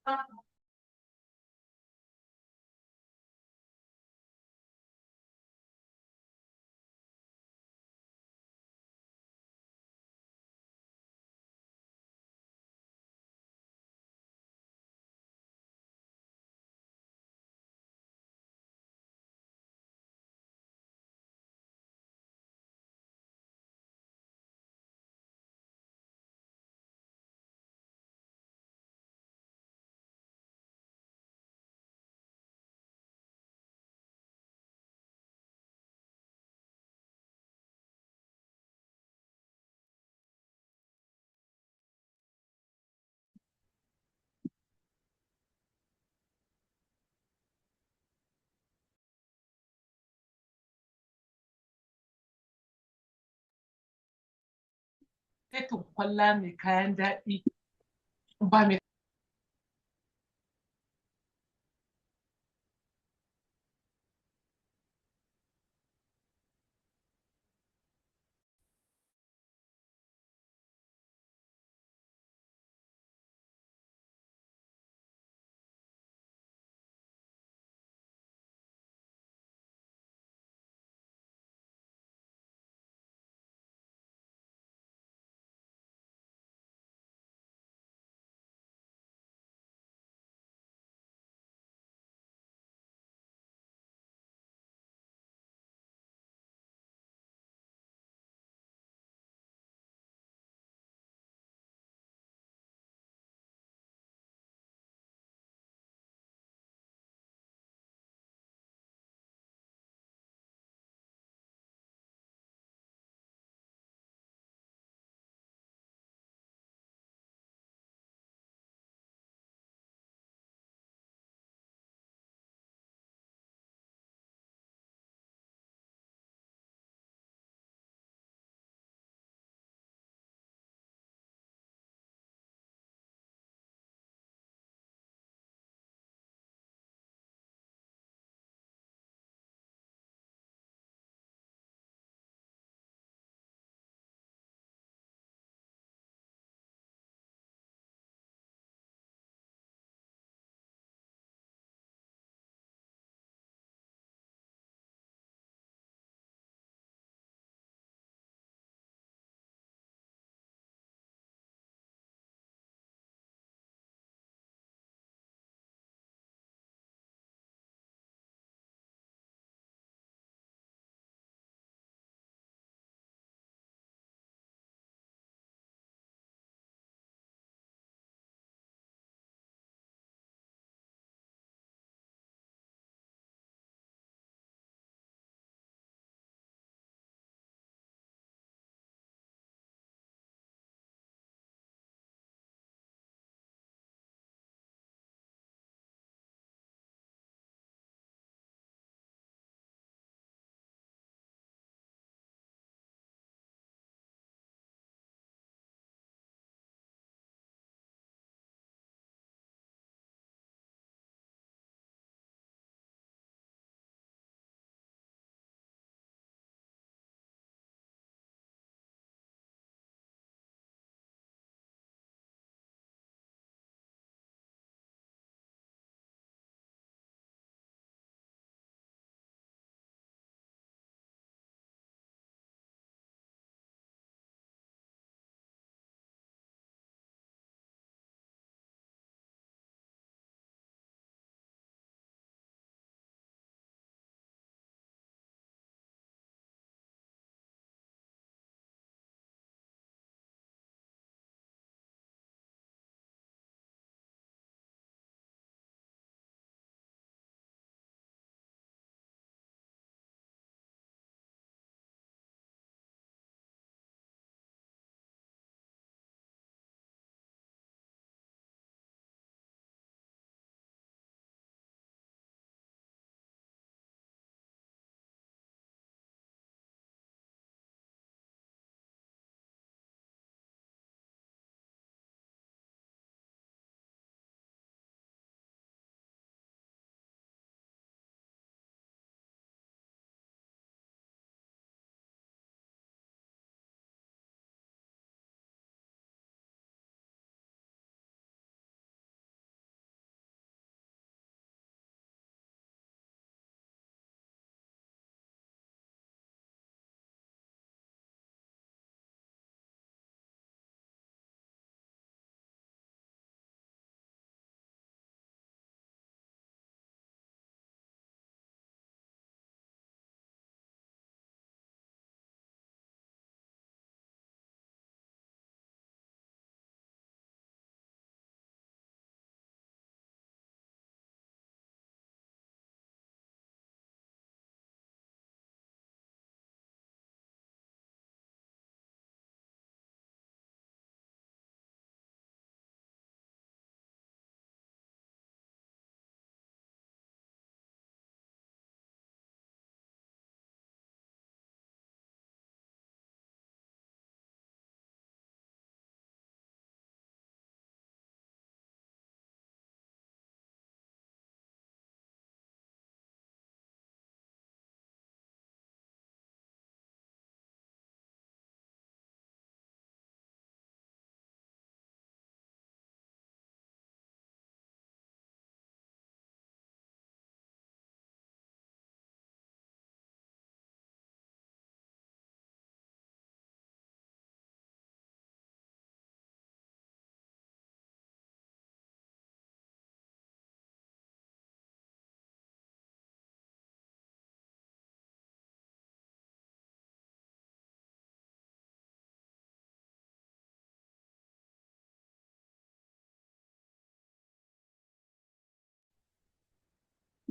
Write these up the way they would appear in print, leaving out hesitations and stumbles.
Fetin kwalla mai kayan daɗi ba mai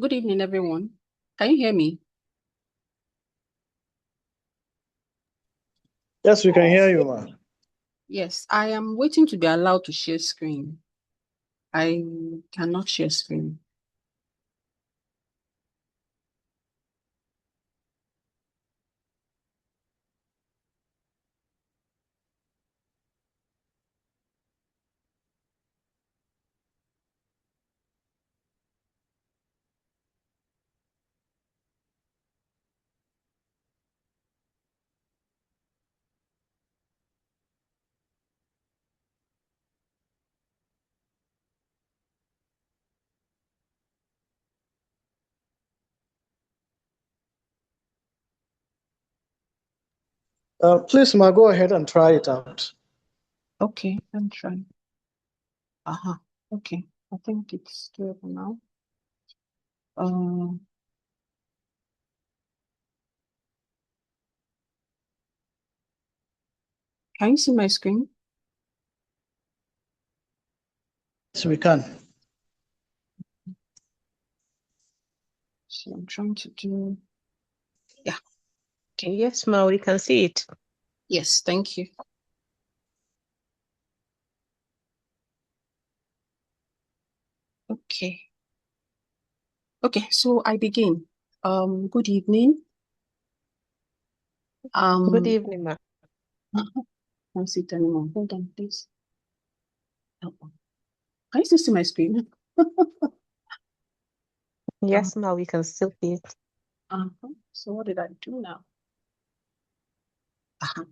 Good evening, everyone. Can you hear me? Yes, we can hear you, ma. Yes, I am waiting to be allowed to share screen. I cannot share screen. Please, ma, go ahead and try it out. Okay, I'm trying. Okay, I think it's doable now. Can you see my screen? Yes, we can. So I'm trying to do. Yeah. Okay, yes, ma, we can see it. Yes, thank you. Okay. Okay, so I begin. Good evening. Good evening, ma. Can't see it anymore. Hold on, please. Oh, can you still see my screen? Yes, ma, we can still see it. So what did I do now?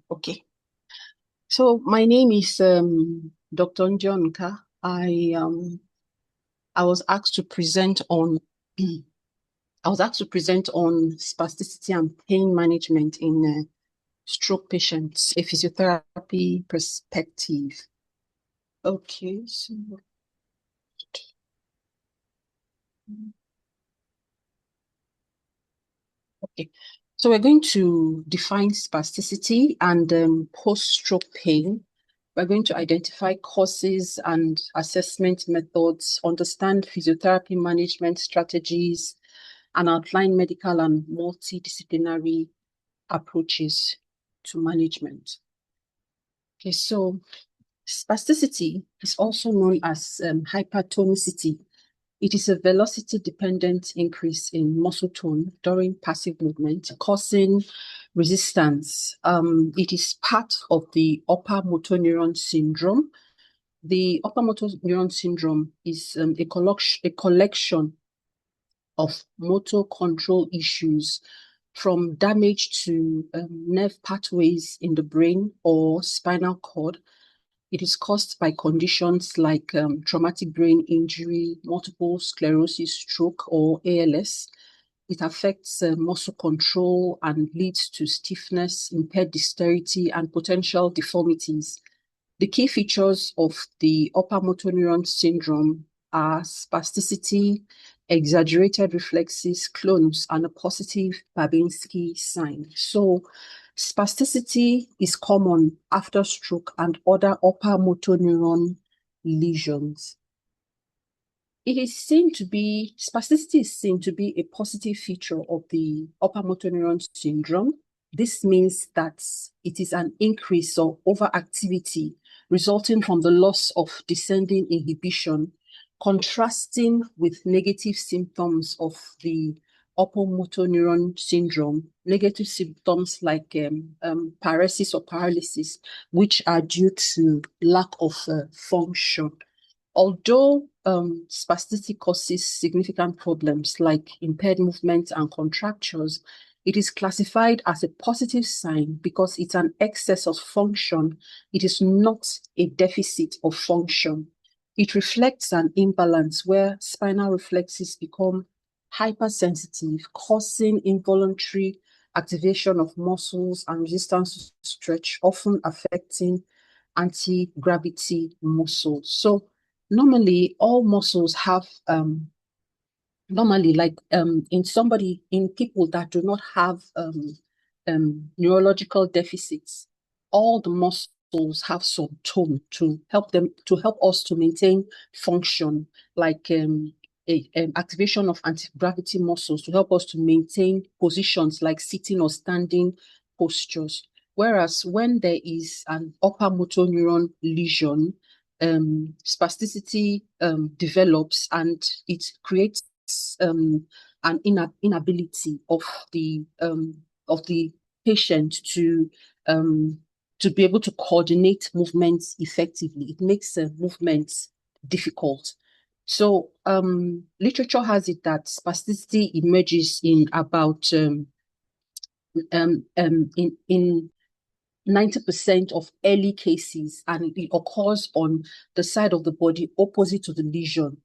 Okay. So my name is Dr. Ndionuka. I was asked to present on spasticity and pain management in stroke patients, a physiotherapy perspective. Okay, so okay. So we're going to define spasticity and post-stroke pain. We're going to identify causes and assessment methods, understand physiotherapy management strategies, and outline medical and multidisciplinary approaches to management. Okay, so spasticity is also known as hypertonicity. It is a velocity-dependent increase in muscle tone during passive movement, causing resistance. It is part of the upper motor neuron syndrome. The upper motor neuron syndrome is a collection of motor control issues from damage to nerve pathways in the brain or spinal cord. It is caused by conditions like traumatic brain injury, multiple sclerosis, stroke, or ALS. It affects muscle control and leads to stiffness, impaired dexterity, and potential deformities. The key features of the upper motor neuron syndrome are spasticity, exaggerated reflexes, clones, and a positive Babinski sign. So spasticity is common after stroke and other upper motor neuron lesions. Spasticity is seen to be a positive feature of the upper motor neuron syndrome. This means that it is an increase or overactivity resulting from the loss of descending inhibition, contrasting with negative symptoms of the upper motor neuron syndrome, negative symptoms like paresis or paralysis, which are due to lack of function. Although spasticity causes significant problems like impaired movement and contractures, it is classified as a positive sign because it's an excess of function. It is not a deficit of function. It reflects an imbalance where spinal reflexes become hypersensitive, causing involuntary activation of muscles and resistance to stretch, often affecting anti-gravity muscles. So normally all muscles have in people that do not have neurological deficits, all the muscles have some tone to help us to maintain function, like activation of anti-gravity muscles to help us to maintain positions like sitting or standing postures. Whereas when there is an upper motor neuron lesion, spasticity develops and it creates an inability of the patient to be able to coordinate movements effectively. It makes movements difficult. So literature has it that spasticity emerges in about in 90% of early cases, and it occurs on the side of the body opposite to the lesion.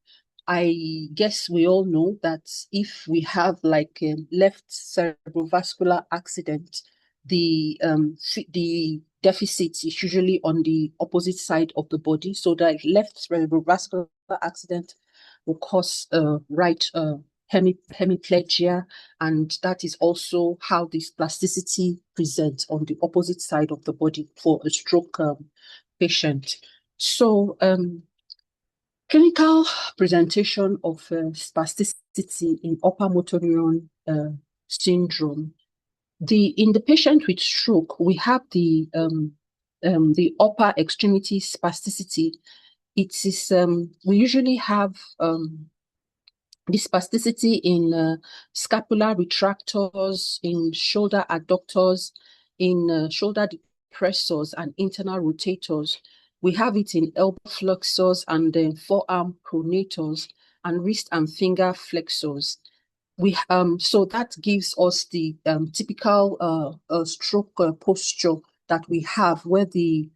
I guess we all know that if we have like a left cerebrovascular accident, the deficit is usually on the opposite side of the body. So the left cerebrovascular accident will cause right hemiplegia, and that is also how this plasticity presents on the opposite side of the body for a stroke patient. So clinical presentation of spasticity in upper motor neuron syndrome. In the patient with stroke, we have the upper extremity spasticity. It is we usually have the spasticity in scapular retractors, in shoulder adductors, in shoulder depressors and internal rotators. We have it in elbow flexors and then forearm pronators and wrist and finger flexors. So that gives us the typical stroke posture that we have, where the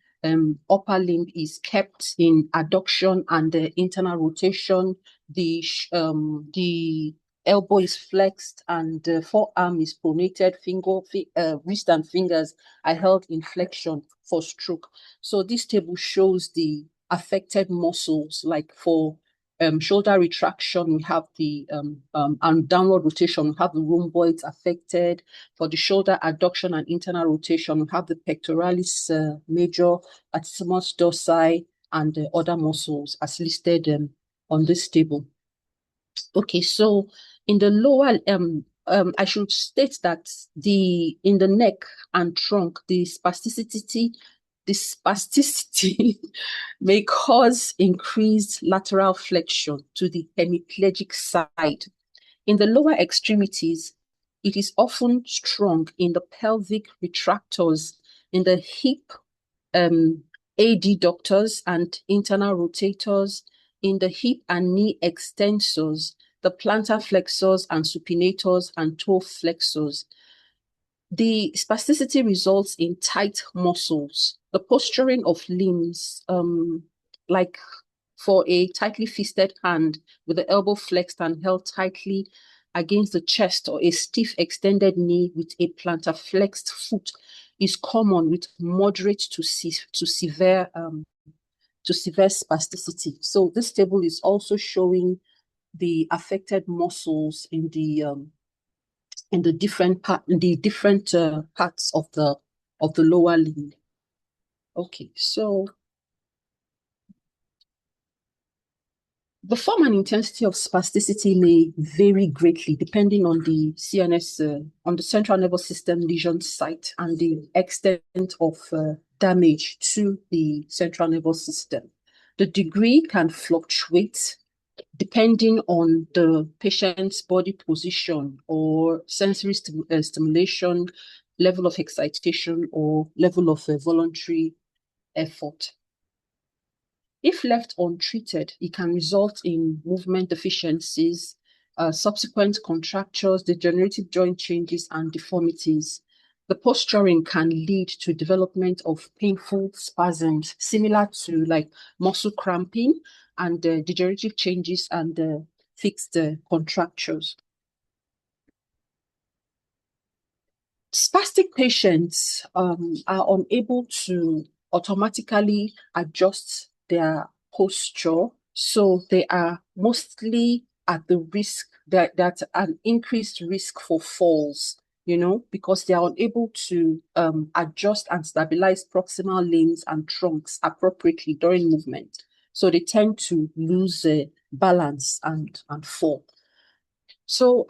upper limb is kept in adduction and internal rotation. The elbow is flexed and the forearm is pronated. Wrist and fingers are held in flexion for stroke. So this table shows the affected muscles. Like for shoulder retraction, we have the and downward rotation, we have the rhomboids affected. For the shoulder adduction and internal rotation, we have the pectoralis major, latissimus dorsi, and other muscles as listed on this table. Okay, so in the lower, I should state that in the neck and trunk, the spasticity may cause increased lateral flexion to the hemiplegic side. In the lower extremities, it is often strong in the pelvic retractors, in the hip adductors and internal rotators, in the hip and knee extensors, the plantar flexors and supinators and toe flexors. The spasticity results in tight muscles. The posturing of limbs, like for a tightly fisted hand with the elbow flexed and held tightly against the chest, or a stiff extended knee with a plantar flexed foot, is common with moderate to severe spasticity. So this table is also showing the affected muscles in the different parts of the lower limb. Okay, so the form and intensity of spasticity may vary greatly depending on the CNS, on the central nervous system lesion site and the extent of damage to the central nervous system. The degree can fluctuate depending on the patient's body position or sensory stimulation, level of excitation, or level of voluntary effort. If left untreated, it can result in movement deficiencies, subsequent contractures, degenerative joint changes, and deformities. The posturing can lead to development of painful spasms, similar to like muscle cramping, and degenerative changes and fixed contractures. Spastic patients are unable to automatically adjust their posture, so they are mostly at the risk that an increased risk for falls, because they are unable to adjust and stabilize proximal limbs and trunks appropriately during movement. So they tend to lose balance and fall. So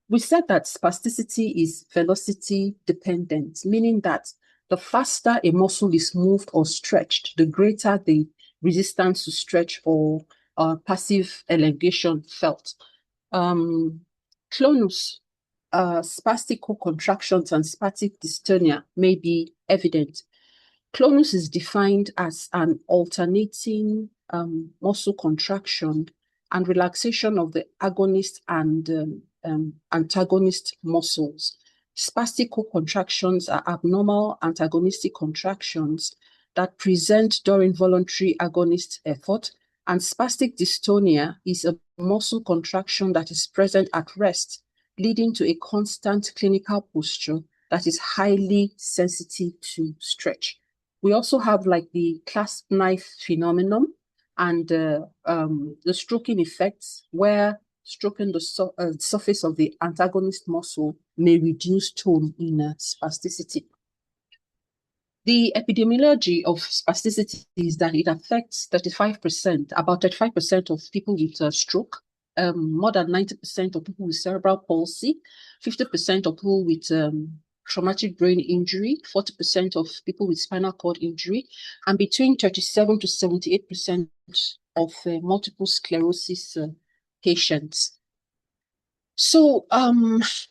we said that spasticity is velocity dependent, meaning that the faster a muscle is moved or stretched, the greater the resistance to stretch or passive elongation felt. Clonus, spastic contractions and spastic dystonia may be evident. Clonus is defined as an alternating muscle contraction and relaxation of the agonist and antagonist muscles. Spastic contractions are abnormal antagonistic contractions that present during voluntary agonist effort, and spastic dystonia is a muscle contraction that is present at rest, leading to a constant clinical posture that is highly sensitive to stretch. We also have like the clasp knife phenomenon and the stroking effects, where stroking the surface of the antagonist muscle may reduce tone in spasticity. The epidemiology of spasticity is that it affects 35%, about 35% of people with stroke, more than 90% of people with cerebral palsy, 50% of people with traumatic brain injury, 40% of people with spinal cord injury, and between 37 to 78% of multiple sclerosis patients. So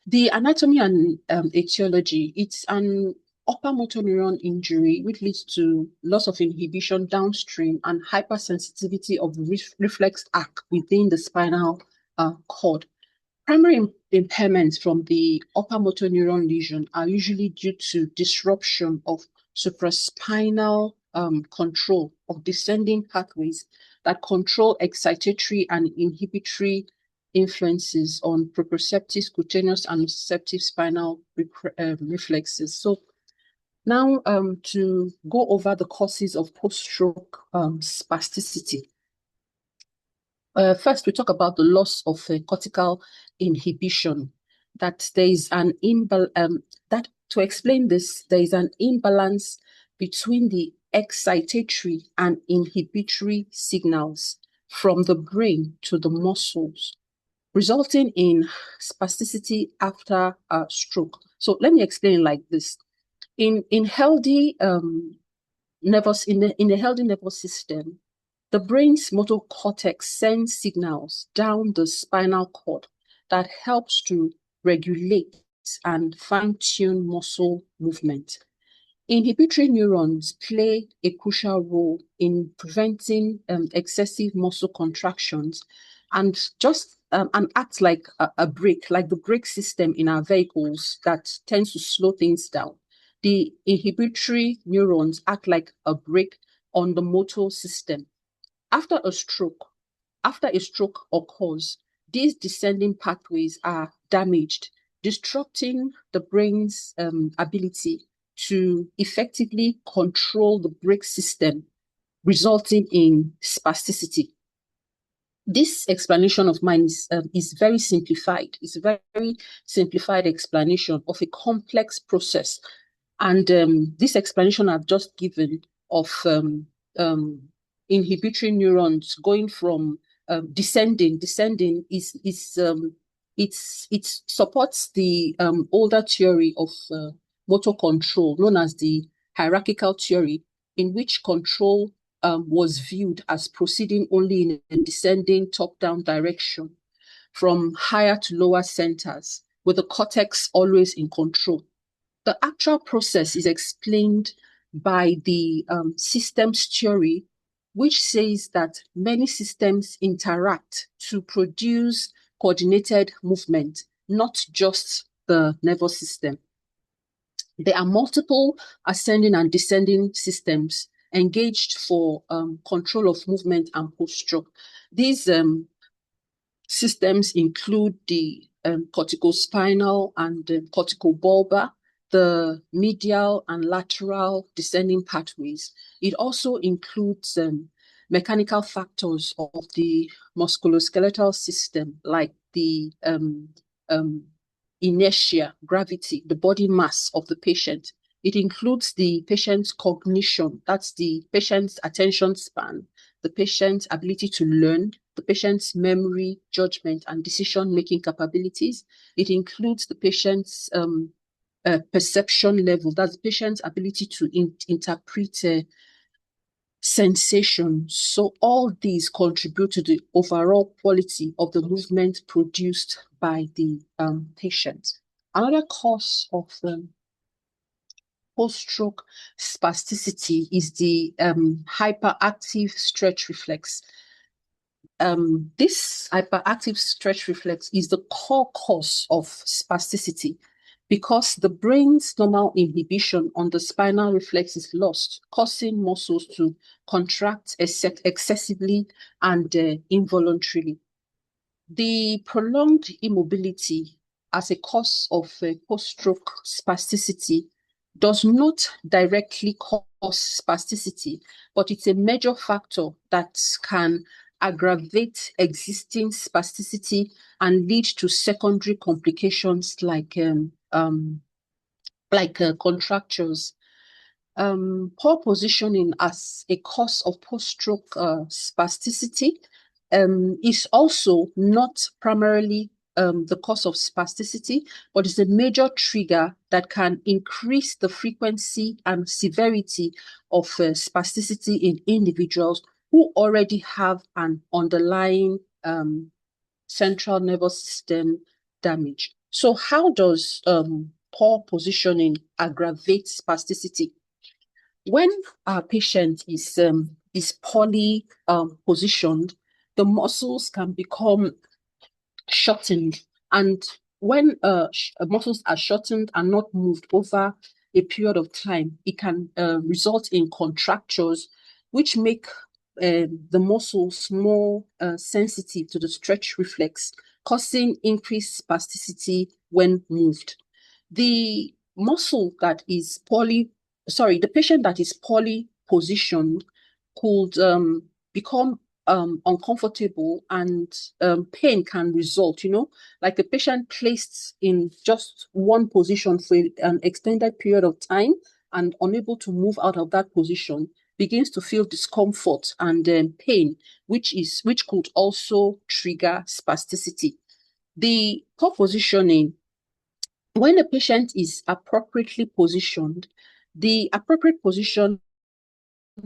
the anatomy and etiology, it's an upper motor neuron injury, which leads to loss of inhibition downstream and hypersensitivity of the reflex arc within the spinal cord. Primary impairments from the upper motor neuron lesion are usually due to disruption of supraspinal control of descending pathways that control excitatory and inhibitory influences on proprioceptive, cutaneous, and nociceptive spinal reflexes. So now to go over the causes of post-stroke spasticity. First, we talk about the loss of cortical inhibition. That there is an that to explain this, there is an imbalance between the excitatory and inhibitory signals from the brain to the muscles, resulting in spasticity after a stroke. So let me explain like this. In healthy nervous in a healthy nervous system, the brain's motor cortex sends signals down the spinal cord that helps to regulate and fine-tune muscle movement. Inhibitory neurons play a crucial role in preventing excessive muscle contractions and and act like a brake, like the brake system in our vehicles that tends to slow things down. The inhibitory neurons act like a brake on the motor system. After a stroke occurs, these descending pathways are damaged, disrupting the brain's ability to effectively control the brake system, resulting in spasticity. This explanation of mine is very simplified. It's a very simplified explanation of a complex process. And this explanation I've just given of inhibitory neurons going from descending it supports the older theory of motor control known as the hierarchical theory, in which control was viewed as proceeding only in a descending top-down direction from higher to lower centers, with the cortex always in control. The actual process is explained by the systems theory, which says that many systems interact to produce coordinated movement, not just the nervous system. There are multiple ascending and descending systems engaged for control of movement and posture. These systems include the corticospinal and corticobulbar, the medial and lateral descending pathways. It also includes mechanical factors of the musculoskeletal system, like the inertia, gravity, the body mass of the patient. It includes the patient's cognition, that's the patient's attention span, the patient's ability to learn, the patient's memory, judgment, and decision-making capabilities. It includes the patient's perception level, that's the patient's ability to interpret sensations. So all these contribute to the overall quality of the movement produced by the patient. Another cause of post-stroke spasticity is the hyperactive stretch reflex. This hyperactive stretch reflex is the core cause of spasticity because the brain's normal inhibition on the spinal reflex is lost, causing muscles to contract excessively and involuntarily. The prolonged immobility as a cause of post-stroke spasticity does not directly cause spasticity, but it's a major factor that can aggravate existing spasticity and lead to secondary complications like contractures. Poor positioning as a cause of post-stroke spasticity is also not primarily the cause of spasticity, but is a major trigger that can increase the frequency and severity of spasticity in individuals who already have an underlying central nervous system damage. So how does poor positioning aggravate spasticity? When our patient is poorly positioned, the muscles can become shortened, and when muscles are shortened and not moved over a period of time, it can result in contractures, which make the muscles more sensitive to the stretch reflex, causing increased spasticity when moved. The patient that is poorly positioned could become uncomfortable, and pain can result, like the patient placed in just one position for an extended period of time and unable to move out of that position begins to feel discomfort and pain, which could also trigger spasticity. The poor positioning, when a patient is appropriately positioned, the appropriate position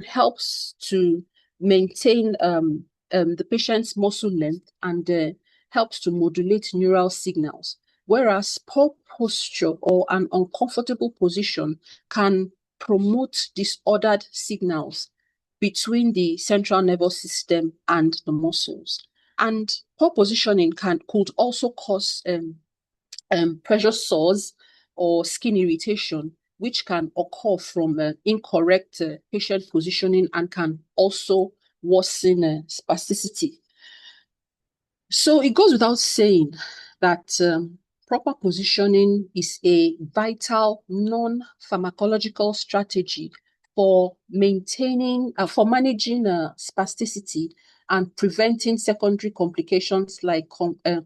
helps to maintain the patient's muscle length and helps to modulate neural signals, whereas poor posture or an uncomfortable position can promote disordered signals between the central nervous system and the muscles. And poor positioning could also cause pressure sores or skin irritation, which can occur from incorrect patient positioning and can also worsen spasticity. So it goes without saying that proper positioning is a vital non-pharmacological strategy for managing spasticity and preventing secondary complications like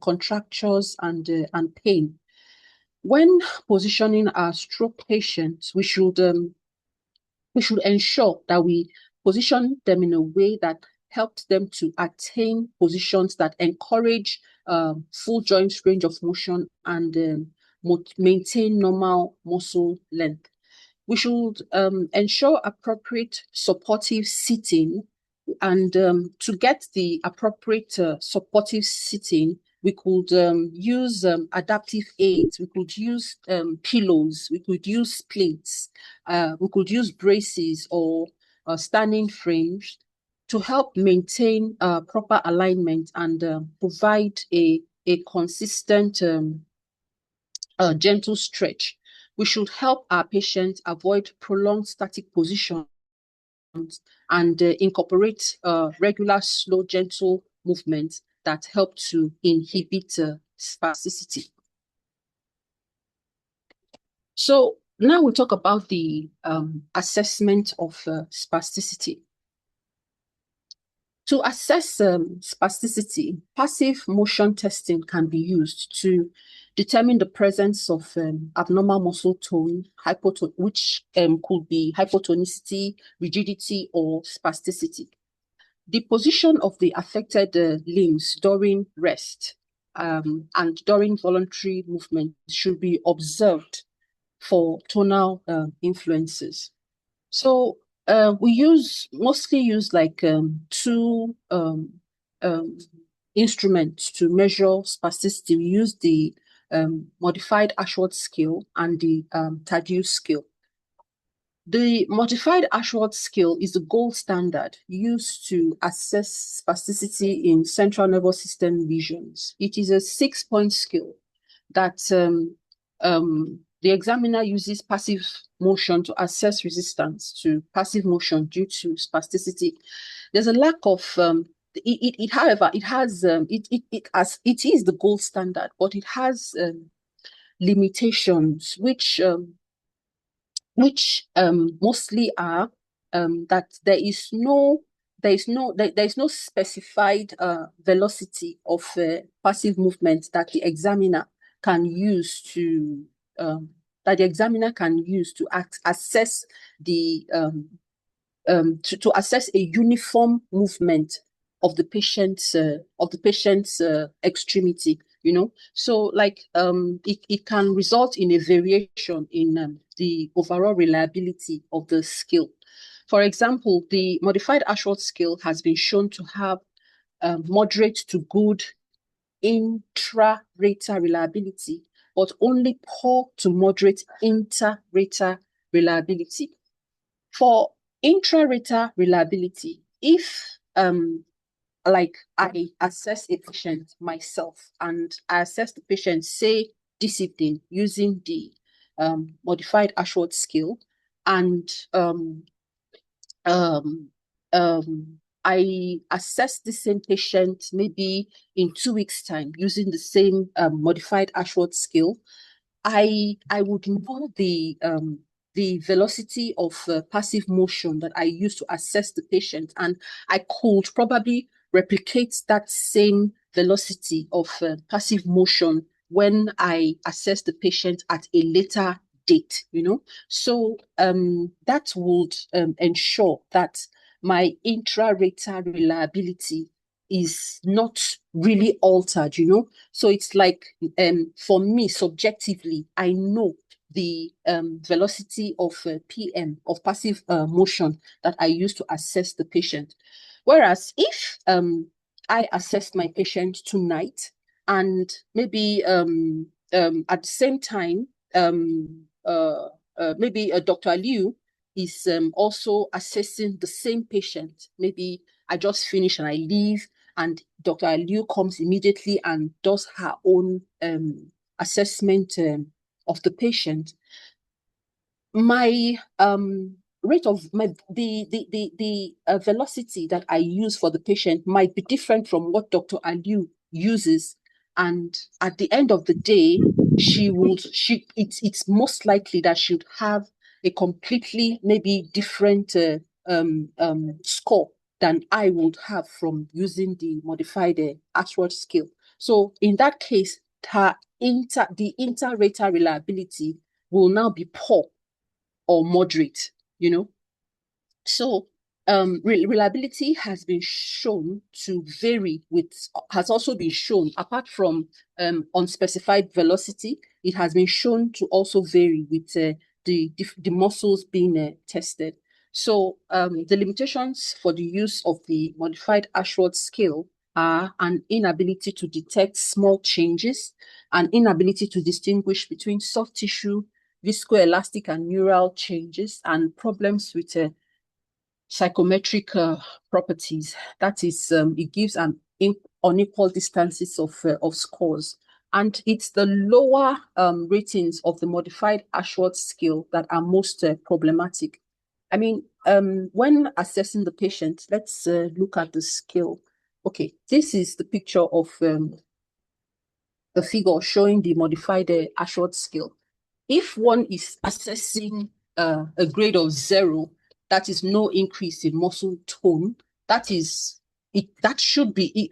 contractures and pain. When positioning our stroke patients, we should ensure that we position them in a way that helps them to attain positions that encourage full joint range of motion and maintain normal muscle length. We should ensure appropriate supportive seating, and to get the appropriate supportive seating, we could use adaptive aids, we could use pillows, we could use plates, we could use braces or standing frames to help maintain proper alignment and provide a consistent gentle stretch. We should help our patients avoid prolonged static positions and incorporate regular, slow, gentle movements that help to inhibit spasticity. So now we'll talk about the assessment of spasticity. To assess spasticity, passive motion testing can be used to determine the presence of abnormal muscle tone, which could be hypotonicity, rigidity, or spasticity. the position of the affected limbs during rest and during voluntary movement should be observed for tonal influences. So we mostly use like two instruments to measure spasticity. We use the modified Ashworth scale and the Tadeusz scale. The modified Ashworth scale is the gold standard used to assess spasticity in central nervous system lesions. It is a 6-point scale that the examiner uses passive motion to assess resistance to passive motion due to spasticity. There's a lack of however, it is the gold standard, but it has limitations which mostly are that there is no specified velocity of passive movement that the examiner can use to assess the to assess a uniform movement of the patient's extremity, you know. So like it can result in a variation in the overall reliability of the scale. For example, the modified Ashworth scale has been shown to have moderate to good intra-rater reliability, but only poor to moderate inter-rater reliability. For intra-rater reliability, if like I assess a patient myself and I assess the patient, say this evening, using the modified Ashworth scale, and I assess the same patient maybe in 2 weeks' time using the same modified Ashworth scale, I would know the velocity of passive motion that I use to assess the patient, and I could probably replicate that same velocity of passive motion when I assess the patient at a later date, you know. So that would ensure that my intra-rater reliability is not really altered, you know. So it's like for me, subjectively, I know the velocity of PM, of passive motion that I use to assess the patient. Whereas if I assessed my patient tonight and maybe at the same time, maybe Dr. Liu is also assessing the same patient. Maybe I just finish and I leave, and Dr. Liu comes immediately and does her own assessment of the patient. My rate of the velocity that I use for the patient might be different from what Dr. Aliu uses, and at the end of the day, it's most likely that she would have a completely maybe different score than I would have from using the modified Ashworth scale. So in that case, the inter-rater reliability will now be poor or moderate, you know. So reliability has been shown to vary has also been shown, apart from unspecified velocity, it has been shown to also vary with the muscles being tested. So the limitations for the use of the modified Ashworth scale are an inability to detect small changes, an inability to distinguish between soft tissue, viscoelastic and neural changes, and problems with psychometric properties. That is, it gives an unequal distances of scores. And it's the lower ratings of the modified Ashworth scale that are most problematic. I mean, when assessing the patient, let's look at the scale. Okay, this is the picture of the figure showing the modified Ashworth scale. If one is assessing a grade of 0, that is no increase in muscle tone, that should be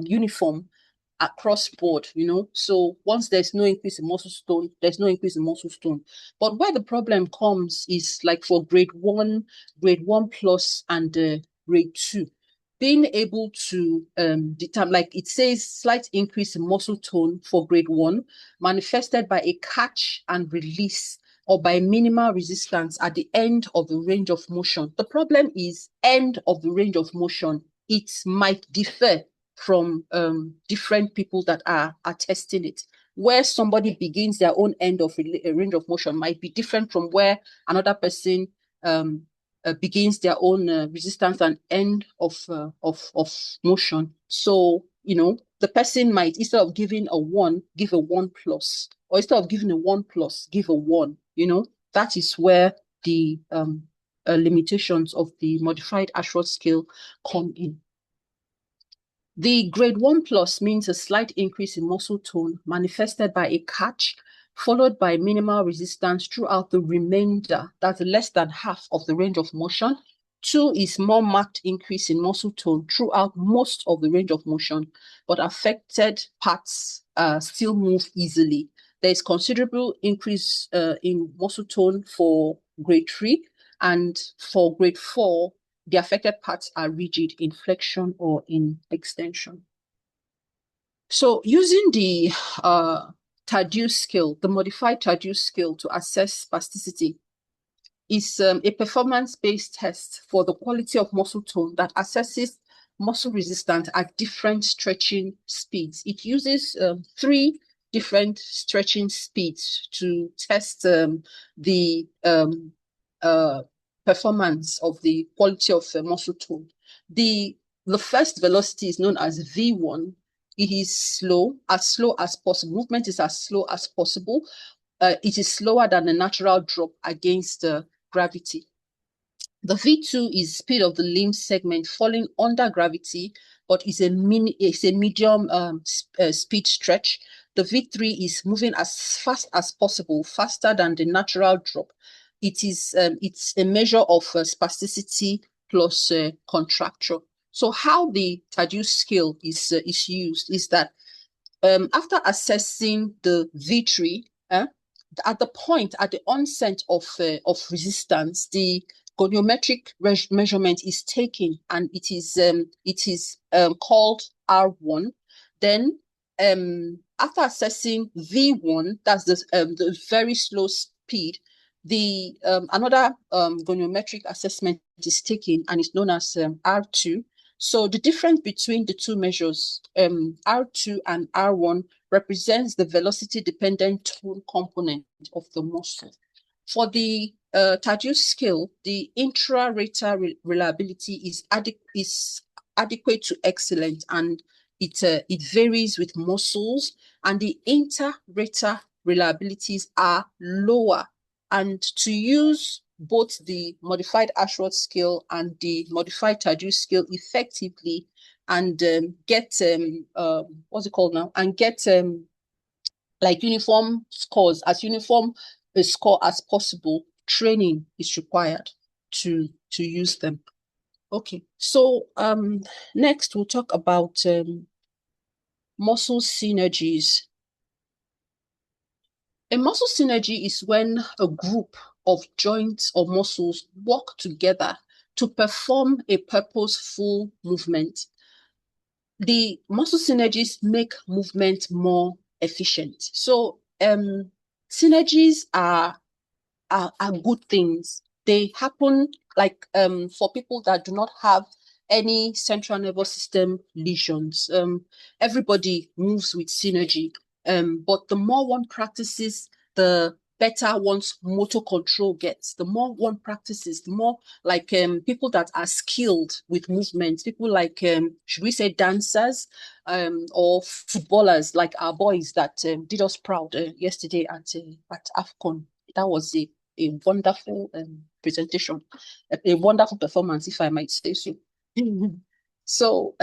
uniform across board, you know. So once there's no increase in muscle tone, there's no increase in muscle tone. But where the problem comes is like for grade 1 plus, and grade 2. being able to determine, like it says, slight increase in muscle tone for grade 1, manifested by a catch and release or by minimal resistance at the end of the range of motion. The problem is end of the range of motion. It might differ from different people that are testing it. Where somebody begins their own end of a range of motion might be different from where another person begins their own resistance and end of motion. So, you know, the person might, instead of giving a 1, give a 1 plus, or instead of giving a 1 plus, give a 1. You know, that is where the limitations of the modified Ashworth scale come in. The grade 1 plus means a slight increase in muscle tone manifested by a catch, followed by minimal resistance throughout the remainder, that's less than half of the range of motion. 2 is more marked increase in muscle tone throughout most of the range of motion, but affected parts still move easily. There is considerable increase in muscle tone for grade 3, and for grade 4, the affected parts are rigid in flexion or in extension. So using the Tardieu scale, the modified Tardieu scale to assess spasticity is a performance-based test for the quality of muscle tone that assesses muscle resistance at different stretching speeds. It uses 3 different stretching speeds to test the performance of the quality of muscle tone. The first velocity is known as V1. It is slow as possible. Movement is as slow as possible. It is slower than the natural drop against gravity. The V2 is speed of the limb segment falling under gravity, but is a medium speed stretch. The V3 is moving as fast as possible, faster than the natural drop. It's a measure of spasticity plus contracture. So how the Tardieu scale is used is that after assessing the V3, at the onset of resistance, the goniometric measurement is taken, and it is called R1. Then after assessing V1, that's the very slow speed, the another goniometric assessment is taken, and it's known as R2. So the difference between the two measures, R2 and R1, represents the velocity-dependent tone component of the muscle. For the Tardieu scale, the intra-rater reliability is adequate to excellent, and it varies with muscles, and the inter-rater reliabilities are lower. And to use both the modified Ashworth scale and the modified Tardieu scale effectively and get what's it called now? And get like uniform scores, as uniform a score as possible, training is required to use them. Okay, so next we'll talk about muscle synergies. A muscle synergy is when a group of joints or muscles work together to perform a purposeful movement. The muscle synergies make movement more efficient. So synergies are good things. They happen like for people that do not have any central nervous system lesions. Everybody moves with synergy. But the more one practices, the better one's motor control gets. The more one practices, the more like people that are skilled with movement, people like, should we say dancers or footballers, like our boys that did us proud yesterday at AFCON. That was a wonderful presentation, a wonderful performance, if I might say so. So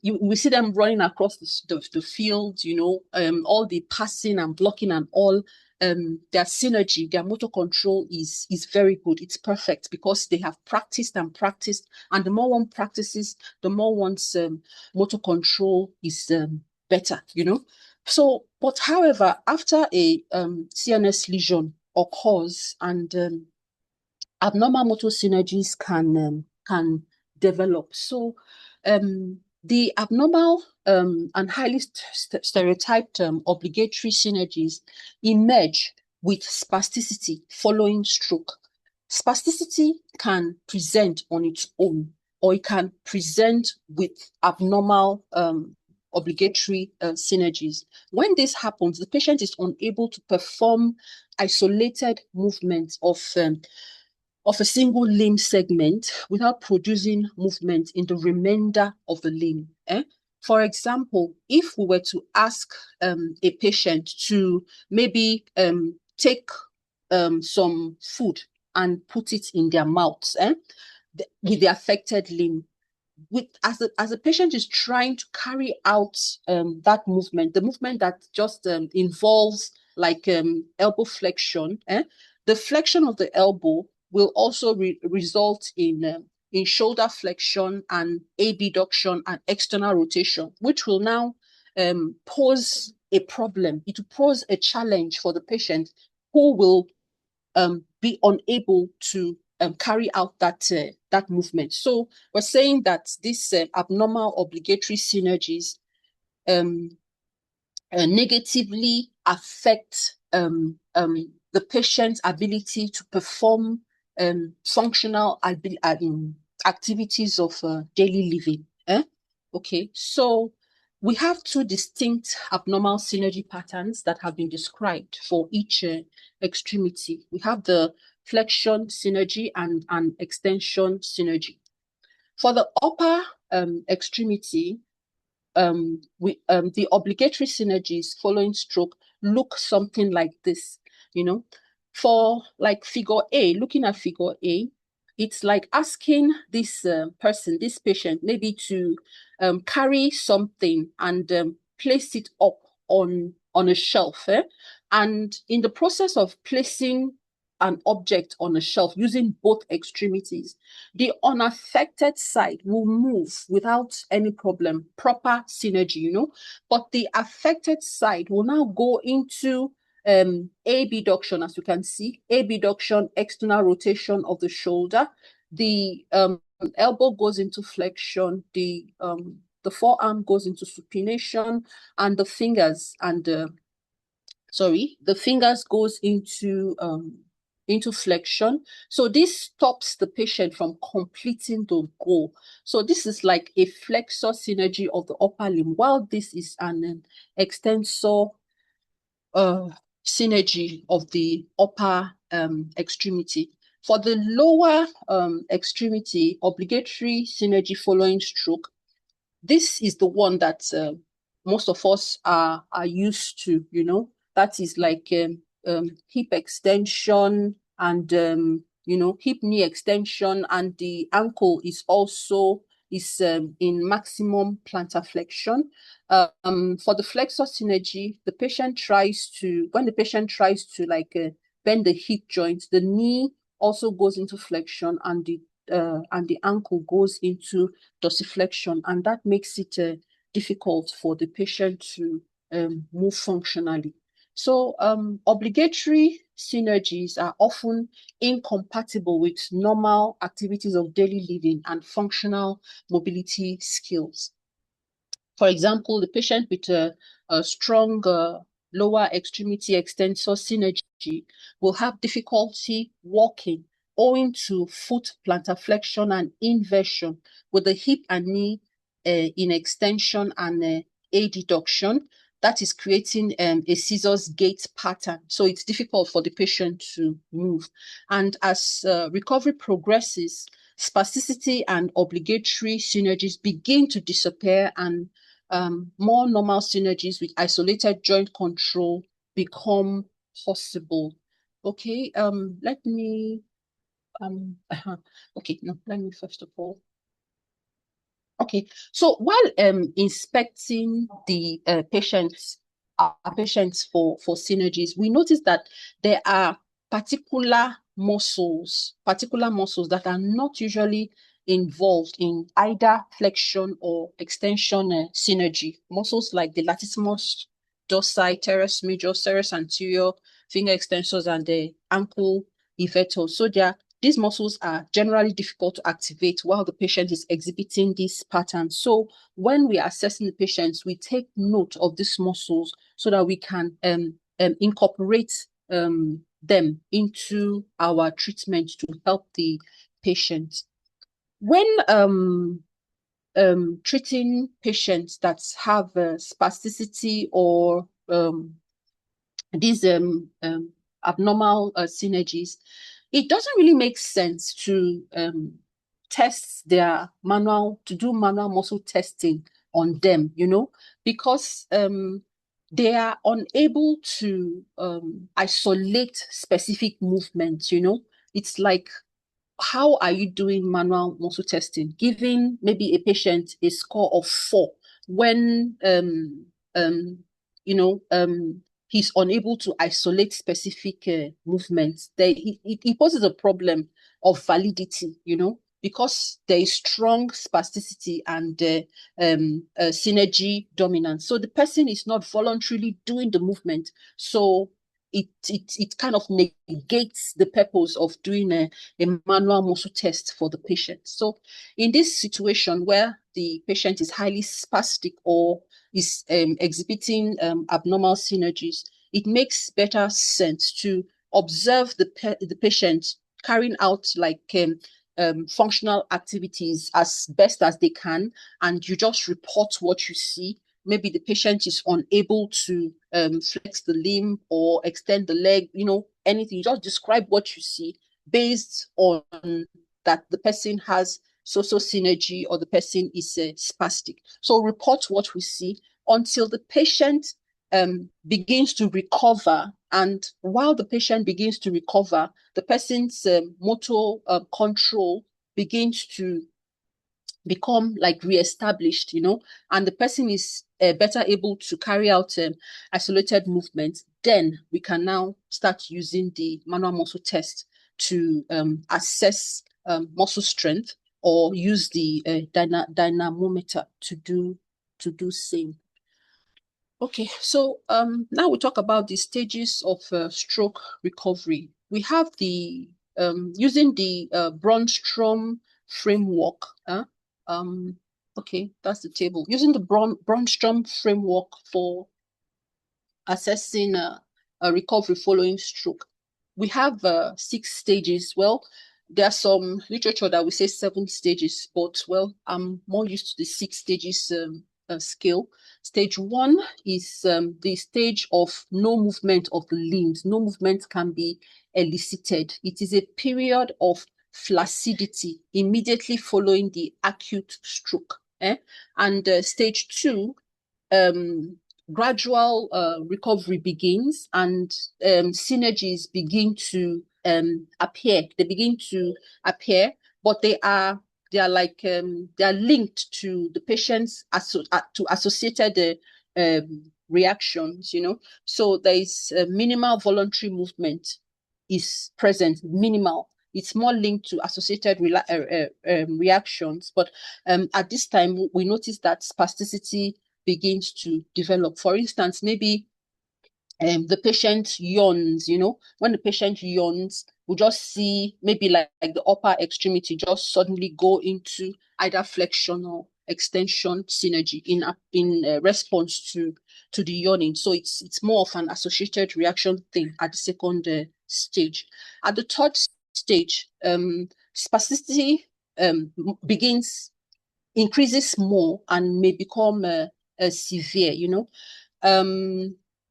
we see them running across the field, you know, all the passing and blocking and all. Their synergy, their motor control is very good. It's perfect because they have practiced and practiced, and the more one practices, the more one's motor control is better, you know. So, but however, after a CNS lesion occurs and abnormal motor synergies can develop. So The abnormal and highly stereotyped obligatory synergies emerge with spasticity following stroke. Spasticity can present on its own, or it can present with abnormal obligatory synergies. When this happens, the patient is unable to perform isolated movements of a single limb segment without producing movement in the remainder of the limb. For example, if we were to ask a patient to maybe take some food and put it in their mouths with the affected limb, as the patient is trying to carry out that movement, the movement that just involves like elbow flexion, the flexion of the elbow will also result in shoulder flexion and abduction and external rotation, which will now pose a problem. It will pose a challenge for the patient, who will be unable to carry out that movement. So we're saying that these abnormal obligatory synergies negatively affect the patient's ability to perform functional activities of daily living. Okay, so we have two distinct abnormal synergy patterns that have been described for each extremity. We have the flexion synergy and extension synergy. For the upper extremity, the obligatory synergies following stroke look something like this, For like figure A, looking at figure A, it's like asking this this patient, maybe to carry something and place it up on a shelf. And in the process of placing an object on a shelf using both extremities, the unaffected side will move without any problem, proper synergy, but the affected side will now go into abduction, as you can see, abduction, external rotation of the shoulder. The elbow goes into flexion, the forearm goes into supination, and the fingers goes into flexion. So this stops the patient from completing the goal. So this is like a flexor synergy of the upper limb, while this is an extensor synergy of the upper extremity. For the lower extremity, obligatory synergy following stroke, this is the one that most of us are used to, that is like hip extension and, hip knee extension, and the ankle is also in maximum plantar flexion. For the flexor synergy, when the patient tries to like bend the hip joint, the knee also goes into flexion, and the ankle goes into dorsiflexion, and that makes it difficult for the patient to move functionally. So obligatory synergies are often incompatible with normal activities of daily living and functional mobility skills. For example, the patient with a strong lower extremity extensor synergy will have difficulty walking owing to foot plantar flexion and inversion, with the hip and knee in extension and adduction. That is creating a scissors gait pattern. So it's difficult for the patient to move. And as recovery progresses, spasticity and obligatory synergies begin to disappear, and more normal synergies with isolated joint control become possible. Okay, let me first of all. Okay, so while inspecting the patients for synergies, we notice that there are particular muscles that are not usually involved in either flexion or extension synergy. Muscles like the latissimus dorsi, teres major, serratus anterior, finger extensors, and the ankle evator. So they are these muscles are generally difficult to activate while the patient is exhibiting this pattern. So when we are assessing the patients, we take note of these muscles so that we can incorporate them into our treatment to help the patient. When treating patients that have spasticity or these abnormal synergies, it doesn't really make sense to test their to do manual muscle testing on them, because they are unable to isolate specific movements, It's like, how are you doing manual muscle testing? Giving maybe a patient a score of 4 when he's unable to isolate specific movements. It poses a problem of validity, because there is strong spasticity and synergy dominance. So the person is not voluntarily doing the movement. So it kind of negates the purpose of doing a manual muscle test for the patient. So in this situation where the patient is highly spastic or is exhibiting abnormal synergies, it makes better sense to observe the patient carrying out like functional activities as best as they can, and you just report what you see. Maybe the patient is unable to flex the limb or extend the leg, anything. You just describe what you see based on that the person has social synergy or the person is spastic. So report what we see until the patient begins to recover. And while the patient begins to recover, the person's motor control begins to become like reestablished, and the person is better able to carry out isolated movements. Then we can now start using the manual muscle test to assess muscle strength, or use the dynamometer to do same. Okay, so now we talk about the stages of stroke recovery. We have the using the Brøndström framework. Okay, that's the table. Using the Brøndström framework for assessing a recovery following stroke. We have 6 stages. Well, there's some literature that we say 7 stages, but well, I'm more used to the 6 stages scale. Stage 1 is the stage of no movement of the limbs. No movement can be elicited. It is a period of flaccidity immediately following the acute stroke. And stage 2, gradual recovery begins, and synergies begin to appear. They begin to appear, but they are linked to the patient's to associated reactions. So there is minimal voluntary movement is present. Minimal. It's more linked to associated reactions. But at this time, we notice that spasticity begins to develop. For instance, maybe the patient yawns. When the patient yawns, we'll just see maybe like the upper extremity just suddenly go into either flexion or extension synergy in response to the yawning. So it's more of an associated reaction thing at the second stage. At the third stage, spasticity increases more and may become severe.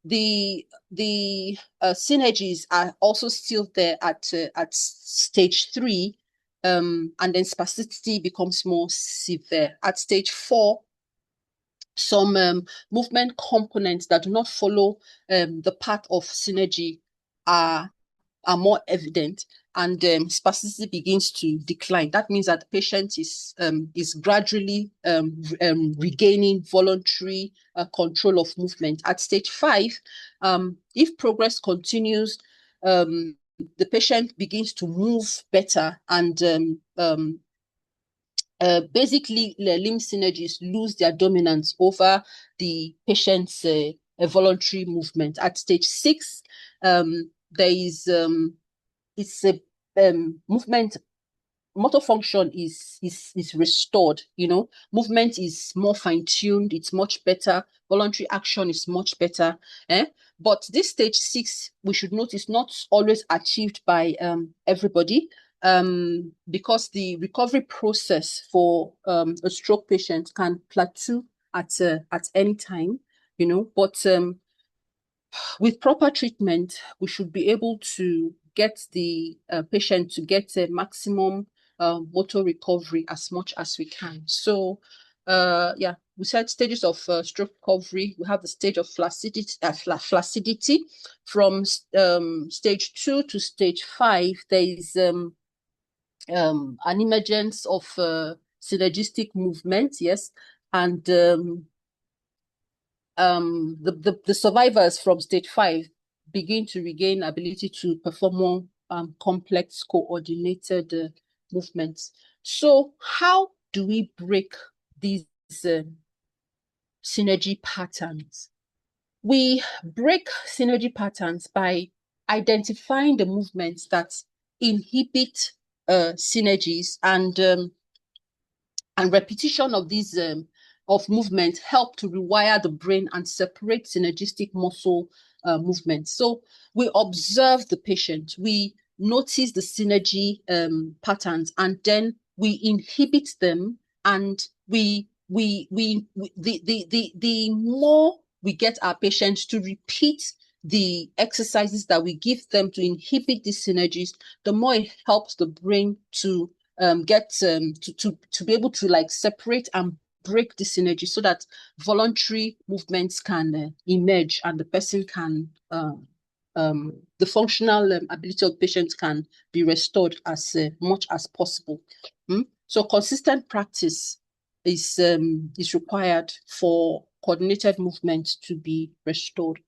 The synergies are also still there at stage 3, and then spasticity becomes more severe. At stage 4, some movement components that do not follow the path of synergy are more evident, and spasticity begins to decline. That means that the patient is gradually regaining voluntary control of movement. At stage 5, if progress continues, the patient begins to move better, and basically the limb synergies lose their dominance over the patient's voluntary movement. At stage 6, there is it's a movement, motor function is restored. Movement is more fine-tuned, it's much better, voluntary action is much better. But this stage 6, we should note, is not always achieved by everybody, because the recovery process for a stroke patient can plateau at any time, but with proper treatment, we should be able to get the patient to get a maximum motor recovery as much as we can. So, yeah, we said stages of stroke recovery. We have the stage of flaccidity. From stage 2 to stage 5, there is an emergence of synergistic movement, yes, and the survivors from stage 5 begin to regain ability to perform more complex coordinated movements. So how do we break these synergy patterns? We break synergy patterns by identifying the movements that inhibit synergies, and repetition of these of movement help to rewire the brain and separate synergistic muscle movements. So we observe the patient, we notice the synergy patterns, and then we inhibit them, and the more we get our patients to repeat the exercises that we give them to inhibit these synergies, the more it helps the brain to get to be able to like separate and break the synergy, so that voluntary movements can emerge, and the person can the functional ability of patients can be restored as much as possible. So consistent practice is required for coordinated movement to be restored.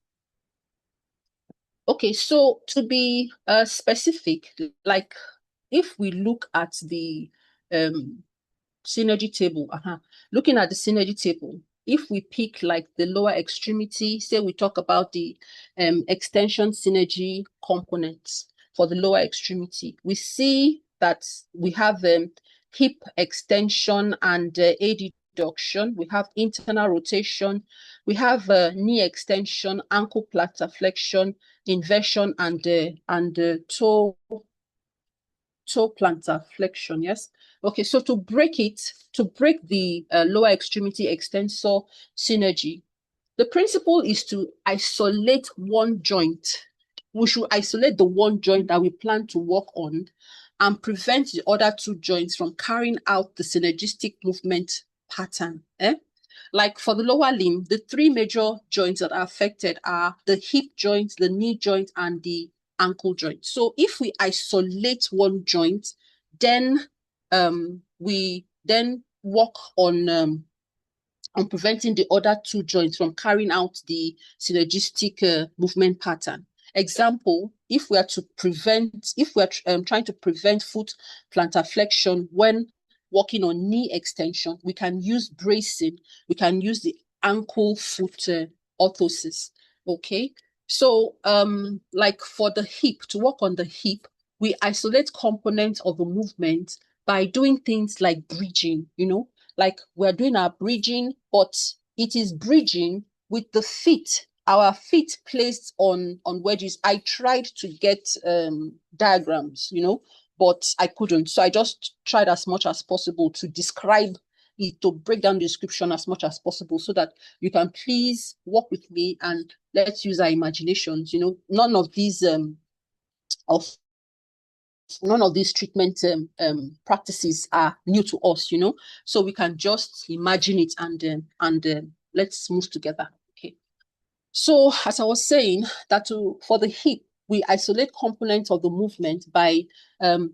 Okay, so to be specific, like if we look at the synergy table, looking at the synergy table, if we pick like the lower extremity, say we talk about the extension synergy components for the lower extremity, we see that we have hip extension and adduction, we have internal rotation, we have knee extension, ankle plantar flexion, inversion, and toe plantar flexion. Yes. Okay. So to break the lower extremity extensor synergy, the principle is to isolate one joint. We should isolate the one joint that we plan to work on and prevent the other two joints from carrying out the synergistic movement pattern. Like for the lower limb, the 3 major joints that are affected are the hip joint, the knee joint, and the ankle joint. So if we isolate one joint, then we then work on preventing the other 2 joints from carrying out the synergistic movement pattern. Example, if we are trying to prevent foot plantar flexion when working on knee extension, we can use bracing, we can use the ankle foot orthosis. Okay. So like for the hip, to work on the hip, we isolate components of the movement by doing things like bridging, like we're doing our bridging, but it is bridging with the feet, our feet placed on wedges. I tried to get diagrams, but I couldn't. So I just tried as much as possible to describe it, to break down the description as much as possible, so that you can please work with me and let's use our imaginations. None of these treatment practices are new to us, so we can just imagine it and let's move together. Okay. So as I was saying, that for the hip, we isolate components of the movement by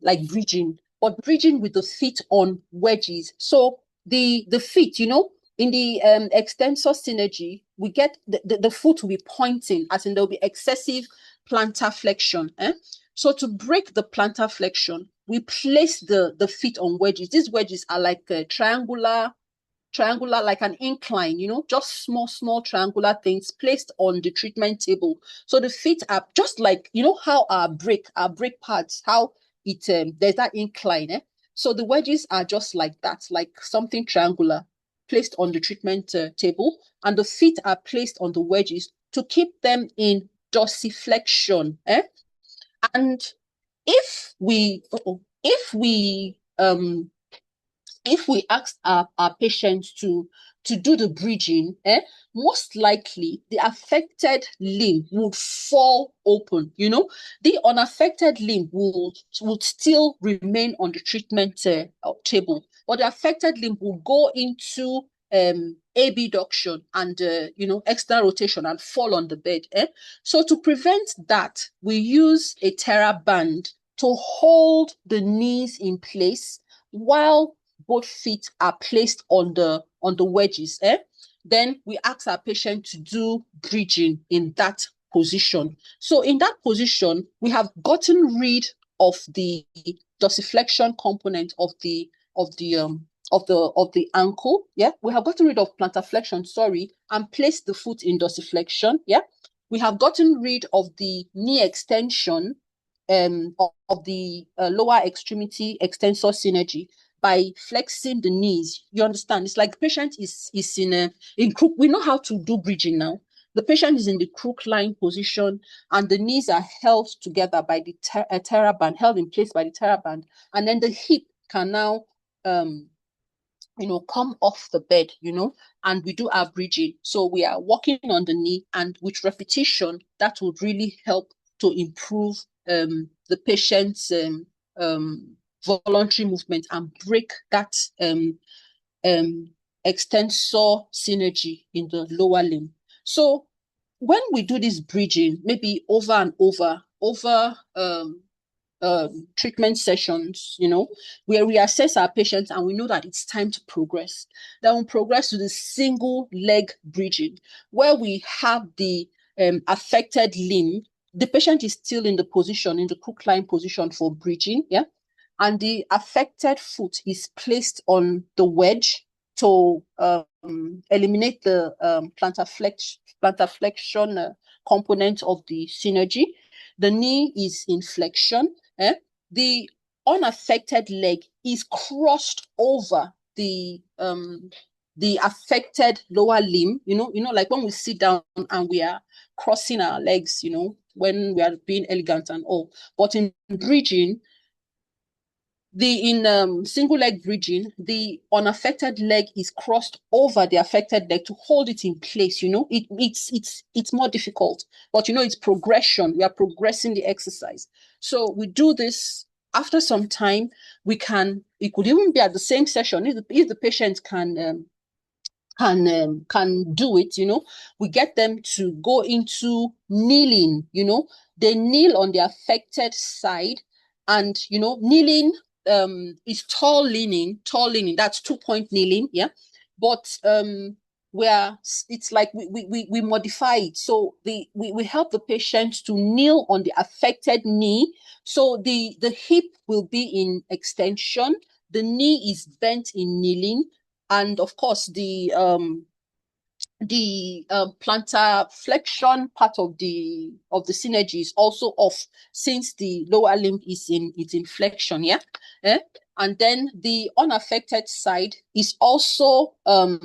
like bridging, but bridging with the feet on wedges. So the feet, in the extensor synergy, we get the foot will be pointing, as in there will be excessive plantar flexion. So to break the plantar flexion, we place the feet on wedges. These wedges are like triangular, like an incline, just small triangular things placed on the treatment table. So the feet are just like, how our brake pads, how there's that incline. So the wedges are just like that, like something triangular placed on the treatment table, and the feet are placed on the wedges to keep them in dorsiflexion. And if we ask our patients to do the bridging, most likely the affected limb would fall open. The unaffected limb would still remain on the treatment table, but the affected limb will go into abduction and external rotation and fall on the bed. So to prevent that, we use a TheraBand to hold the knees in place while both feet are placed on the wedges. Then we ask our patient to do bridging in that position. So in that position, we have gotten rid of the dorsiflexion component of the ankle. Yeah, we have gotten rid of plantar flexion, and placed the foot in dorsiflexion. Yeah, we have gotten rid of the knee extension of the lower extremity extensor synergy by flexing the knees. You understand? It's like the patient is in crook. We know how to do bridging now. The patient is in the crook lying position, and the knees are held together by the TheraBand, held in place by the TheraBand, and then the hip can now come off the bed, and we do our bridging. So we are working on the knee, and with repetition, that would really help to improve the patient's voluntary movement and break that extensor synergy in the lower limb. So when we do this bridging, maybe over and over treatment sessions, where we assess our patients and we know that it's time to progress, then we'll progress to the single leg bridging, where we have the affected limb. The patient is still in the crook lying position for bridging, yeah, and the affected foot is placed on the wedge to eliminate the plantar flexion component of the synergy. The knee is in flexion. The unaffected leg is crossed over the affected lower limb. Like when we sit down and we are crossing our legs, when we are being elegant and all. But in bridging, in single leg bridging, the unaffected leg is crossed over the affected leg to hold it in place. It's more difficult, but it's progression. We are progressing the exercise. So we do this. After some time, it could even be at the same session if the patient can do it. We get them to go into kneeling. They kneel on the affected side, and kneeling is tall leaning. That's 2-point kneeling. Yeah, but it's like we modify it. So we help the patient to kneel on the affected knee. So the hip will be in extension, the knee is bent in kneeling, and of course the plantar flexion part of the synergy is also off, since the lower limb is in flexion. Yeah. And then the unaffected side is also in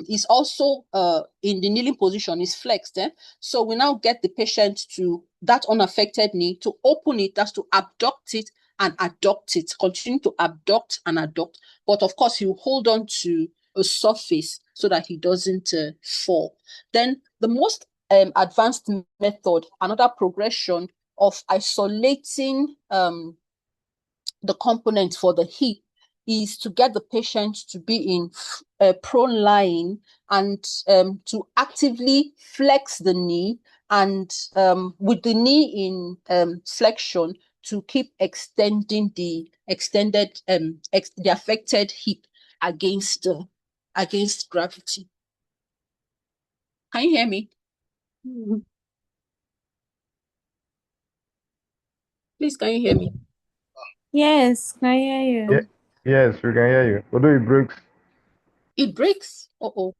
the kneeling position, is flexed. So we now get the patient to that unaffected knee to open it, that's to abduct it and adduct it, continue to abduct and adduct, but of course you hold on to a surface so that he doesn't fall. Then the most advanced method, another progression of isolating the components for the hip, is to get the patient to be in prone lying and to actively flex the knee, and with the knee in flexion, to keep extending the affected hip against gravity. Can you hear me? Please, can you hear me? Yes, can I hear you? Yes, we can hear you. Although it breaks. It breaks. Oh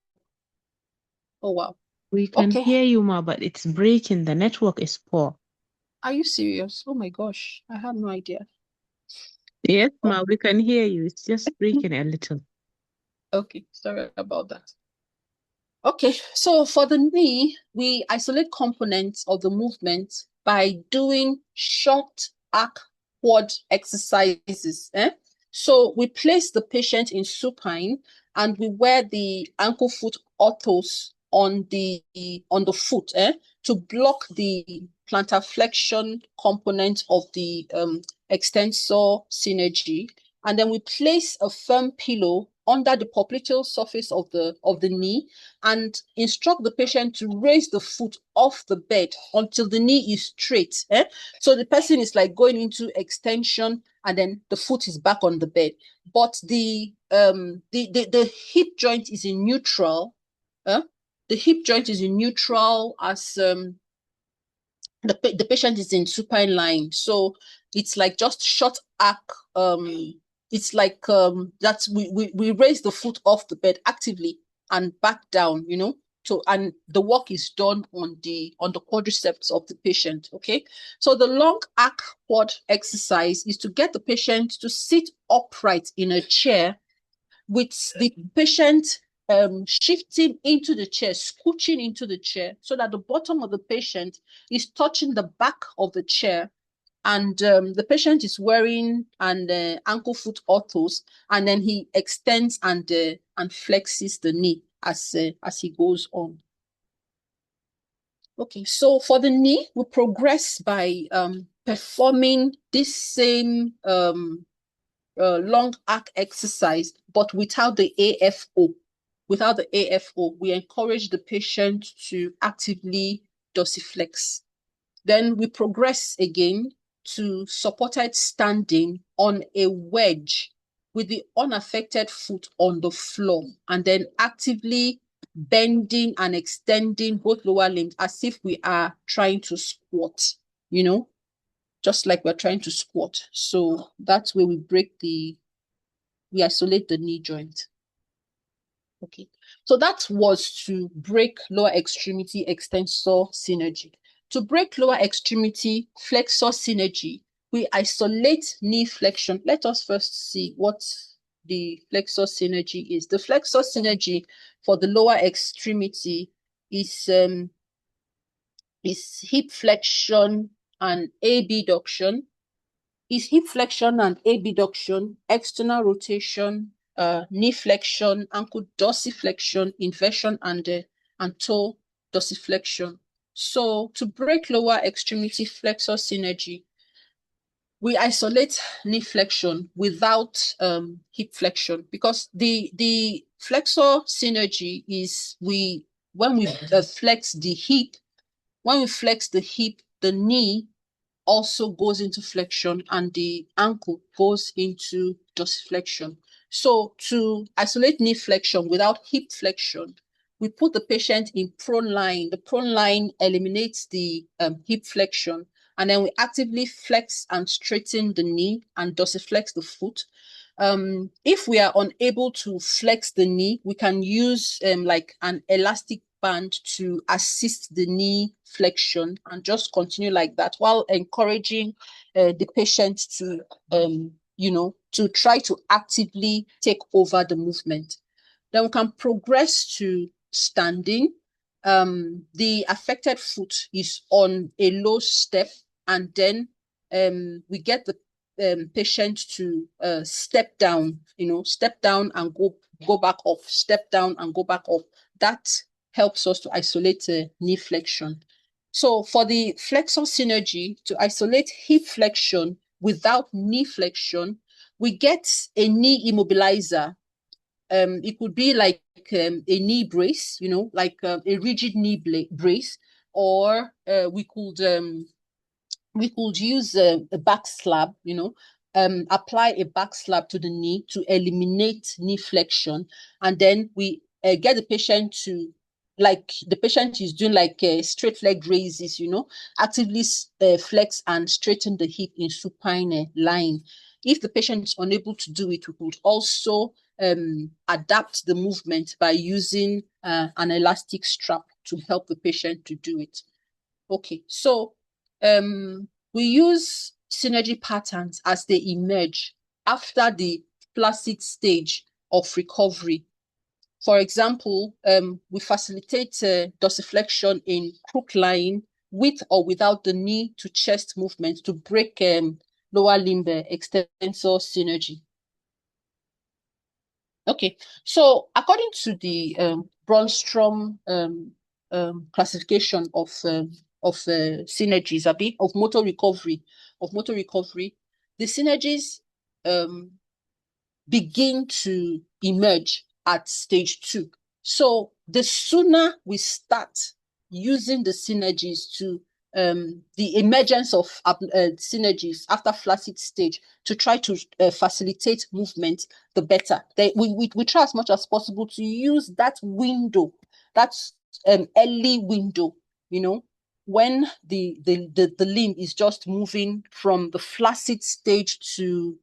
wow. We can Okay. hear you, Ma, but it's breaking. The network is poor. Are you serious? Oh my gosh, I had no idea. Yes, ma, we can hear you. It's just breaking a little. Okay, sorry about that. Okay, so for the knee, we isolate components of the movement by doing short arc quad exercises. So we place the patient in supine and we wear the ankle foot orthos on the foot to block the plantar flexion component of the extensor synergy. And then we place a firm pillow under the popliteal surface of the knee and instruct the patient to raise the foot off the bed until the knee is straight. So the person is like going into extension and then the foot is back on the bed. But the hip joint is in neutral. The hip joint is in neutral as the patient is in supine lying. So it's like just short arc. It's like that we raise the foot off the bed actively and back down, and the work is done on the quadriceps of the patient. Okay, so the long arc quad exercise is to get the patient to sit upright in a chair with the patient shifting into the chair, scooching into the chair so that the bottom of the patient is touching the back of the chair, and the patient is wearing an ankle foot orthos, and then he extends and flexes the knee as he goes on. Okay, so for the knee, we progress by performing this same long arc exercise, but without the AFO. Without the AFO, we encourage the patient to actively dorsiflex. Then we progress again to supported standing on a wedge with the unaffected foot on the floor, and then actively bending and extending both lower limbs as if we are trying to squat, just like we're trying to squat. So that's where we isolate the knee joint. Okay, so that was to break lower extremity extensor synergy. To break lower extremity flexor synergy, we isolate knee flexion. Let us first see what the flexor synergy is. The flexor synergy for the lower extremity is hip flexion and abduction. Is hip flexion and abduction, external rotation, knee flexion, ankle dorsiflexion, inversion, and toe dorsiflexion. So to break lower extremity flexor synergy, we isolate knee flexion without hip flexion, because the flexor synergy is when we flex the hip, the knee also goes into flexion and the ankle goes into dorsiflexion. So to isolate knee flexion without hip flexion, we put the patient in prone lying. The prone lying eliminates the hip flexion, and then we actively flex and straighten the knee and dorsiflex the foot. If we are unable to flex the knee, we can use like an elastic band to assist the knee flexion and just continue like that while encouraging the patient to to try to actively take over the movement. Then we can progress to standing. The affected foot is on a low step, and then we get the patient to step down, step down and go back up, step down and go back up. That helps us to isolate knee flexion. So for the flexor synergy, to isolate hip flexion without knee flexion, we get a knee immobilizer. It could be like a knee brace, like a rigid knee brace, or we could use a back slab, apply a back slab to the knee to eliminate knee flexion, and then we get the patient to, like the patient is doing like straight leg raises, actively flex and straighten the hip in supine lying. If the patient is unable to do it, we could also adapt the movement by using an elastic strap to help the patient to do it. Okay, so we use synergy patterns as they emerge after the flaccid stage of recovery. For example, we facilitate dorsiflexion in crook lying with or without the knee to chest movement to break lower limb extensor synergy. Okay, so according to the Brunstrom classification of synergies, of motor recovery, the synergies begin to emerge at stage 2. So the sooner we start using the synergies to the emergence of synergies after flaccid stage to try to facilitate movement, the better. We try as much as possible to use that window, that early window, you know, when the limb is just moving from the flaccid stage to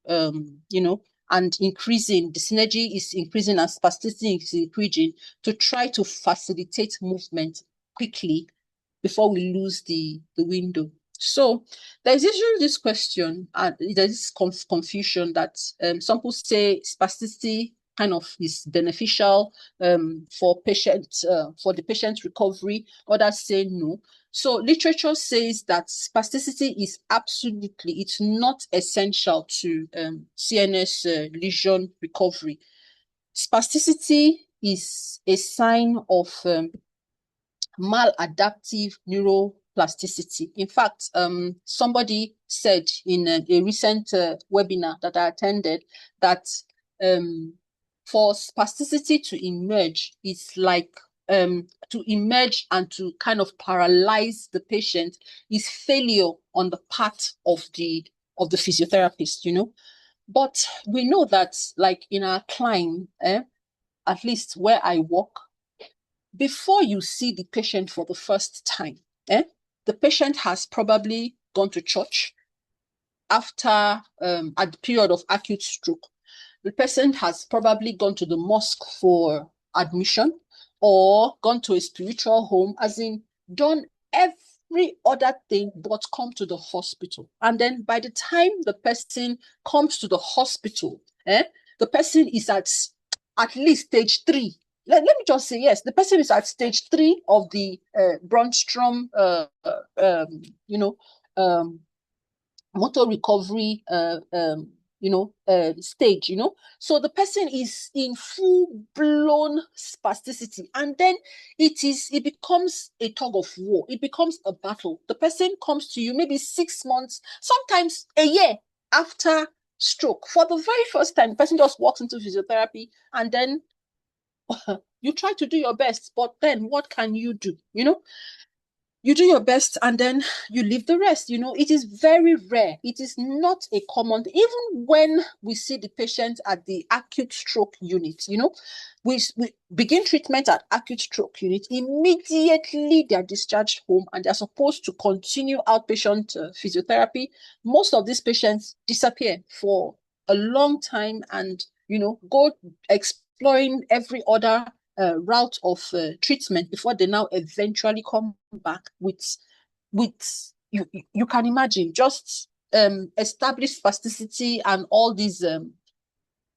you know, and increasing, the synergy is increasing and spasticity is increasing, to try to facilitate movement quickly before we lose the window. So there's usually this question, there's this confusion that some people say spasticity kind of is beneficial for the patient's recovery. Others say no. So literature says that spasticity is absolutely, it's not essential to CNS lesion recovery. Spasticity is a sign of maladaptive neuroplasticity. In fact, somebody said in a recent webinar that I attended that for spasticity to emerge, it's like to emerge and to kind of paralyze the patient is failure on the part of the physiotherapist, you know. But we know that, like in our climb, at least where I work, before you see the patient for the first time, the patient has probably gone to church after at the period of acute stroke. The person has probably gone to the mosque for admission or gone to a spiritual home, as in done every other thing but come to the hospital. And then by the time the person comes to the hospital, the person is at least stage 3. Let me just say, yes, the person is at stage 3 of the Brunstrom, you know, motor recovery, you know, stage, you know. So the person is in full-blown spasticity, and then it becomes a tug of war. It becomes a battle. The person comes to you maybe 6 months, sometimes a year after stroke. For the very first time, the person just walks into physiotherapy, and then you try to do your best, but then what can you do? You know, you do your best and then you leave the rest. You know, it is very rare. It is not a common, even when we see the patient at the acute stroke unit, you know, we begin treatment at acute stroke unit, immediately they are discharged home and they're supposed to continue outpatient physiotherapy. Most of these patients disappear for a long time and, you know, go exploring every other route of treatment before they now eventually come back with you can imagine, just established spasticity and all these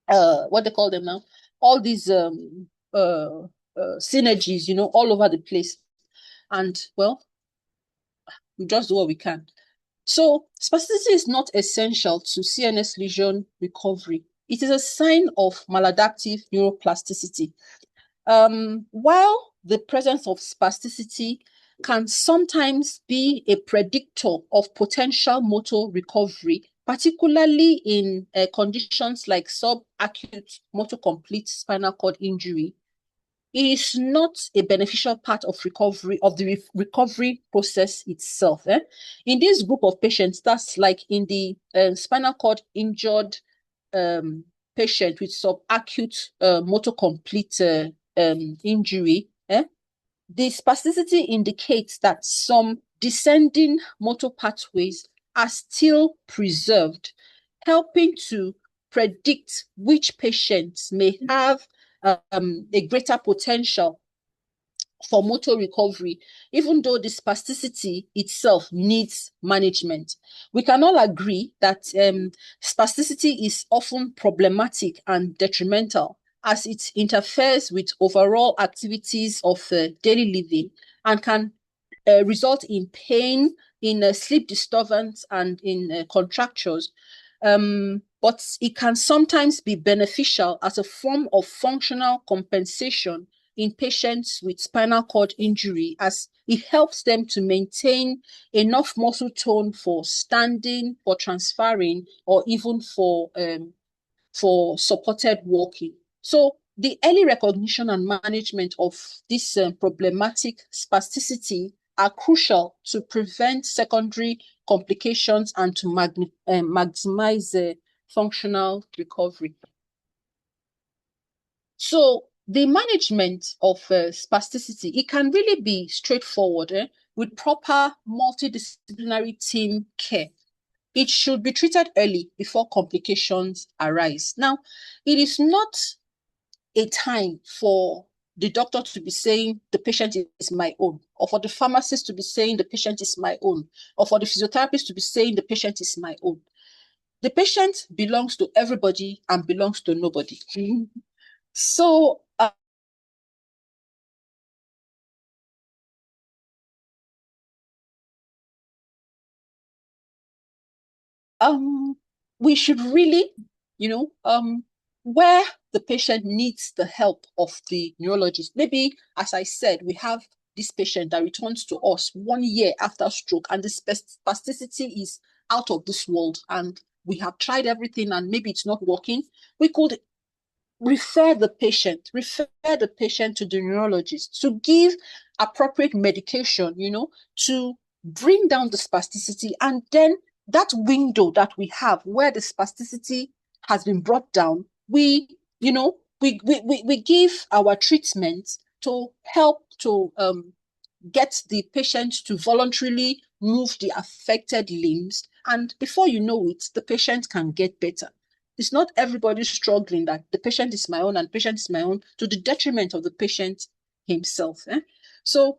what they call them now, all these synergies, you know, all over the place. And well, we just do what we can. So spasticity is not essential to CNS lesion recovery. It is a sign of maladaptive neuroplasticity. While the presence of spasticity can sometimes be a predictor of potential motor recovery, particularly in conditions like subacute motor complete spinal cord injury, it is not a beneficial part of recovery, of the recovery process itself. In this group of patients, that's like in the spinal cord injured patient with subacute motor complete injury, the spasticity indicates that some descending motor pathways are still preserved, helping to predict which patients may have a greater potential for motor recovery, even though the spasticity itself needs management. We can all agree that spasticity is often problematic and detrimental as it interferes with overall activities of daily living and can result in pain, in sleep disturbance, and in contractures. But it can sometimes be beneficial as a form of functional compensation in patients with spinal cord injury, as it helps them to maintain enough muscle tone for standing, for transferring, or even for supported walking. So the early recognition and management of this problematic spasticity are crucial to prevent secondary complications and to maximize functional recovery. So the management of spasticity, it can really be straightforward with proper multidisciplinary team care. It should be treated early before complications arise. Now, it is not a time for the doctor to be saying the patient is my own, or for the pharmacist to be saying the patient is my own, or for the physiotherapist to be saying the patient is my own. The patient belongs to everybody and belongs to nobody. So we should really, where the patient needs the help of the neurologist. Maybe, as I said, we have this patient that returns to us 1 year after stroke, and the spasticity is out of this world, and we have tried everything, and maybe it's not working. We could refer the patient to the neurologist to give appropriate medication, to bring down the spasticity. And then that window that we have where the spasticity has been brought down, we give our treatment to help to get the patient to voluntarily move the affected limbs. And before you know it, the patient can get better. It's not everybody struggling that the patient is my own and patient is my own to the detriment of the patient himself. So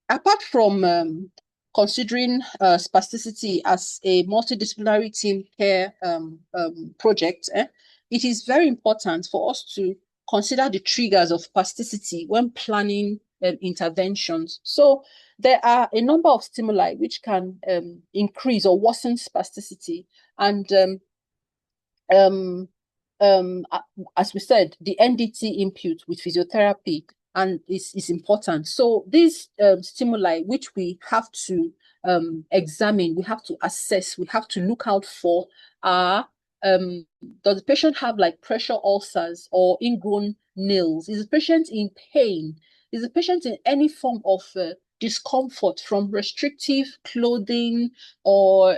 apart from considering spasticity as a multidisciplinary team care project, it is very important for us to consider the triggers of spasticity when planning interventions. So there are a number of stimuli which can increase or worsen spasticity. And as we said, the NDT input with physiotherapy and is important. So these stimuli, which we have to examine, we have to assess, we have to look out for are, does the patient have like pressure ulcers or ingrown nails? Is the patient in pain? Is the patient in any form of discomfort from restrictive clothing or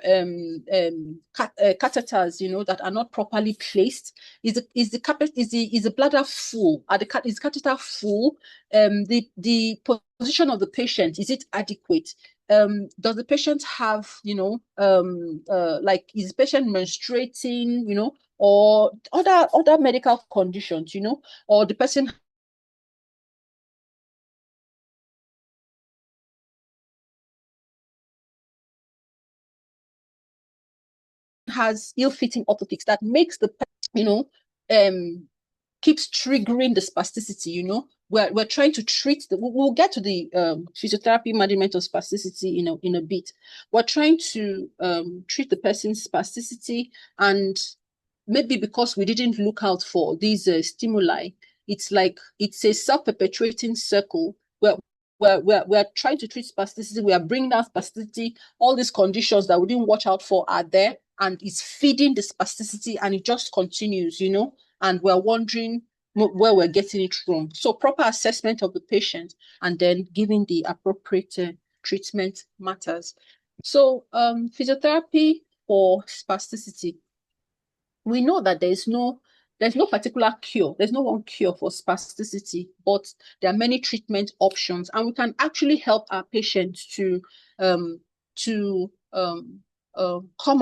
catheters, that are not properly placed? Is the bladder full? Is the catheter full? The position of the patient, is it adequate? Does the patient have, is the patient menstruating, or other medical conditions, or the person has ill-fitting orthotics that makes the, keeps triggering the spasticity, We're trying to treat we'll get to the physiotherapy management of spasticity in a bit. We're trying to treat the person's spasticity, and maybe because we didn't look out for these stimuli, it's a self-perpetuating circle where we're trying to treat spasticity, we are bringing down spasticity, all these conditions that we didn't watch out for are there, and it's feeding the spasticity, and it just continues, and we're wondering where we're getting it wrong. So proper assessment of the patient and then giving the appropriate treatment matters. So physiotherapy for spasticity. We know that there's no particular cure. There's no one cure for spasticity, but there are many treatment options, and we can actually help our patients to come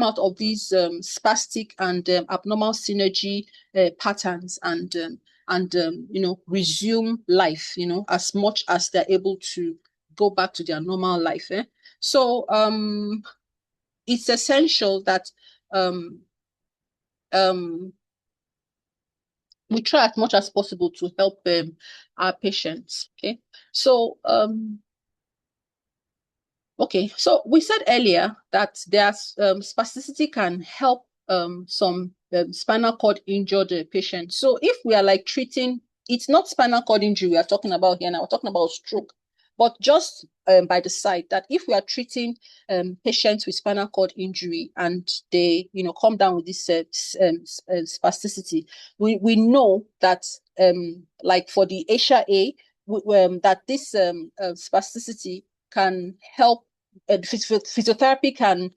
out of these spastic and abnormal synergy patterns, and and resume life, as much as they're able to go back to their normal life. So it's essential that we try as much as possible to help our patients. Okay, so so we said earlier that there's spasticity can help some spinal cord injured patients. So if we are like treating, it's not spinal cord injury we are talking about here now, we're talking about stroke. But just by the side that if we are treating patients with spinal cord injury and they, come down with this spasticity, we know that like for the ASIA-A, that this spasticity can help. Physiotherapy can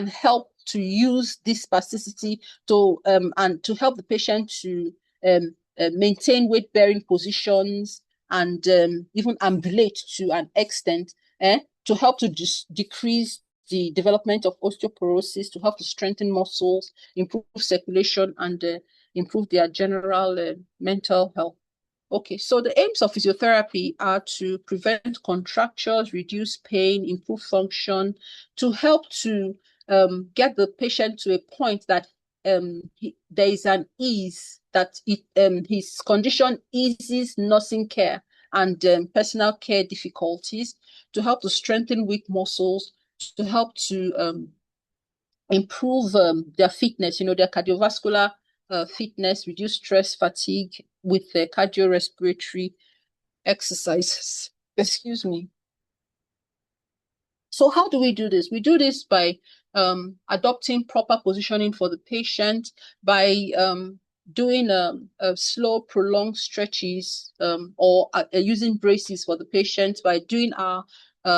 help to use this spasticity to and to help the patient to maintain weight-bearing positions and even ambulate to an extent, to help to decrease the development of osteoporosis, to help to strengthen muscles, improve circulation, and improve their general mental health. Okay, so the aims of physiotherapy are to prevent contractures, reduce pain, improve function, to help to get the patient to a point that there is an ease, that his condition eases nursing care and personal care difficulties, to help to strengthen weak muscles, to help to improve their fitness, their cardiovascular fitness, reduce stress, fatigue with cardiorespiratory exercises. Excuse me. So how do we do this? We do this by adopting proper positioning for the patient, by doing slow, prolonged stretches, or using braces for the patient, by doing our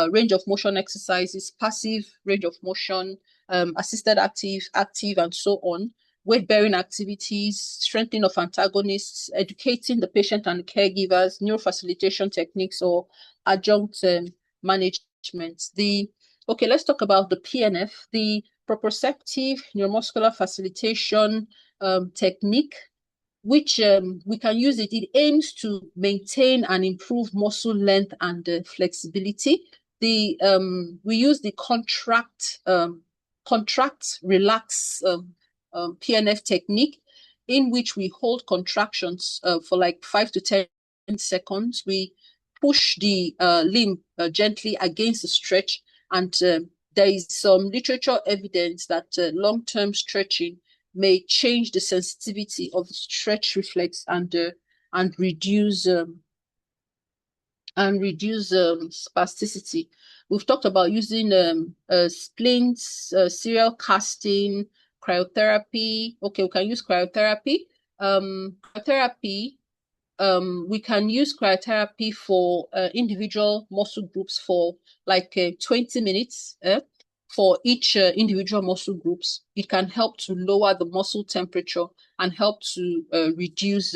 range of motion exercises, passive range of motion, assisted active, and so on, weight-bearing activities, strengthening of antagonists, educating the patient and caregivers, neurofacilitation techniques, or adjunct management. Let's talk about the PNF, the proprioceptive neuromuscular facilitation technique, which we can use it. It aims to maintain and improve muscle length and flexibility. We use the contract, relax PNF technique, in which we hold contractions for like 5 to 10 seconds. We push the limb gently against the stretch, and there is some literature evidence that long-term stretching may change the sensitivity of the stretch reflex and reduce spasticity. We've talked about using splints, serial casting, cryotherapy. Okay, we can use cryotherapy. We can use cryotherapy for individual muscle groups for like 20 minutes for each individual muscle groups. It can help to lower the muscle temperature and help to reduce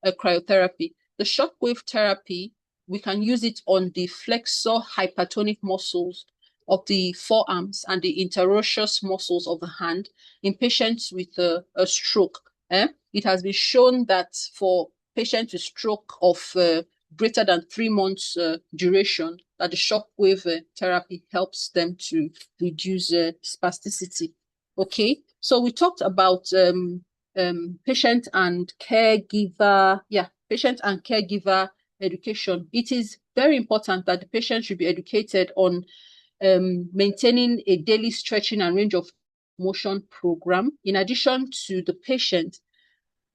cryotherapy. The shockwave therapy, we can use it on the flexor hypertonic muscles of the forearms and the interosseous muscles of the hand in patients with a stroke. It has been shown that for patients with stroke of greater than 3 months duration, that the shockwave therapy helps them to reduce spasticity. Okay, so we talked about patient and caregiver education. It is very important that the patient should be educated on maintaining a daily stretching and range of motion program. In addition to the patient,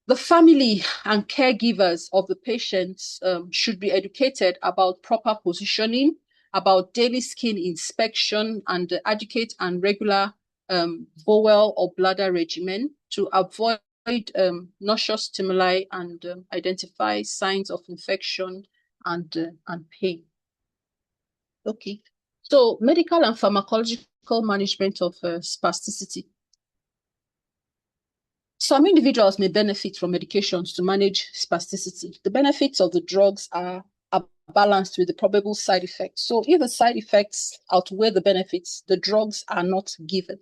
the family and caregivers of the patients should be educated about proper positioning, about daily skin inspection, and adequate and regular bowel or bladder regimen to avoid nauseous stimuli and identify signs of infection and pain. Okay, so medical and pharmacological management of spasticity. Some individuals may benefit from medications to manage spasticity. The benefits of the drugs are balanced with the probable side effects. So if the side effects outweigh the benefits, the drugs are not given.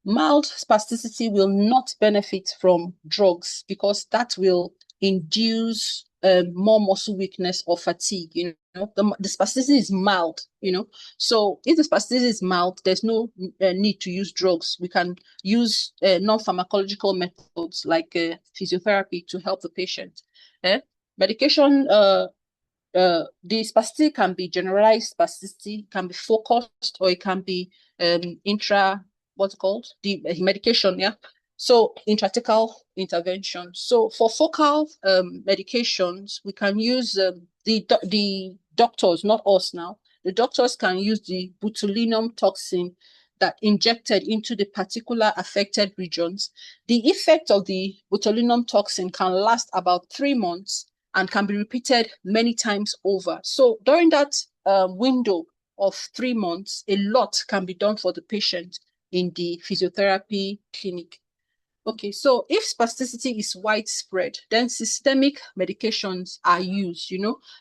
Mild spasticity will not benefit from drugs because that will induce more muscle weakness or fatigue. The spasticity is mild, So if the spasticity is mild, there's no need to use drugs. We can use non-pharmacological methods like physiotherapy to help the patient. Medication, the spasticity can be generalized spasticity, can be focused, or it can be what's called the medication, so intrathecal intervention. So for focal medications, we can use the doctors, not us now. The doctors can use the botulinum toxin that injected into the particular affected regions. The effect of the botulinum toxin can last about 3 months and can be repeated many times over. So during that window of 3 months, a lot can be done for the patient in the physiotherapy clinic. Okay, so if spasticity is widespread, then systemic medications are used,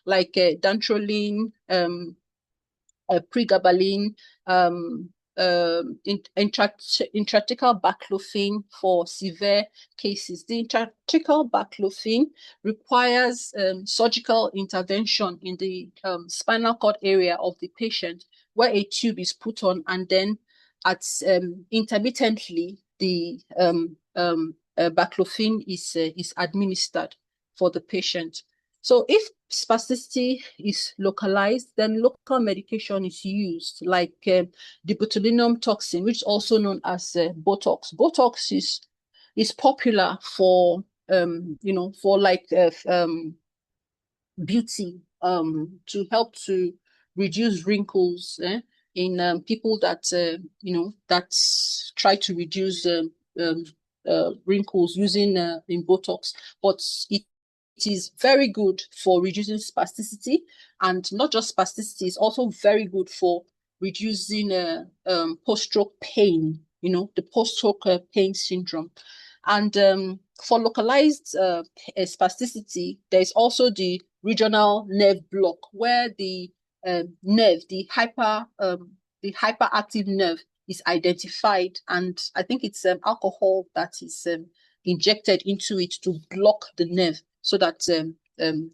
like dantrolene, pregabalin, intrathecal baclofen for severe cases. The intrathecal baclofen requires surgical intervention in the spinal cord area of the patient, where a tube is put on, and then intermittently the baclofen is administered for the patient. So if spasticity is localized, then local medication is used, like the botulinum toxin, which is also known as Botox. Botox is popular for beauty, to help to reduce wrinkles in people that that try to reduce wrinkles using in Botox, but it is very good for reducing spasticity, and not just spasticity, it's also very good for reducing post-stroke pain, the post-stroke pain syndrome. And for localized spasticity, there's also the regional nerve block, where the nerve, the hyperactive nerve is identified, and I think it's alcohol that is injected into it to block the nerve, so that the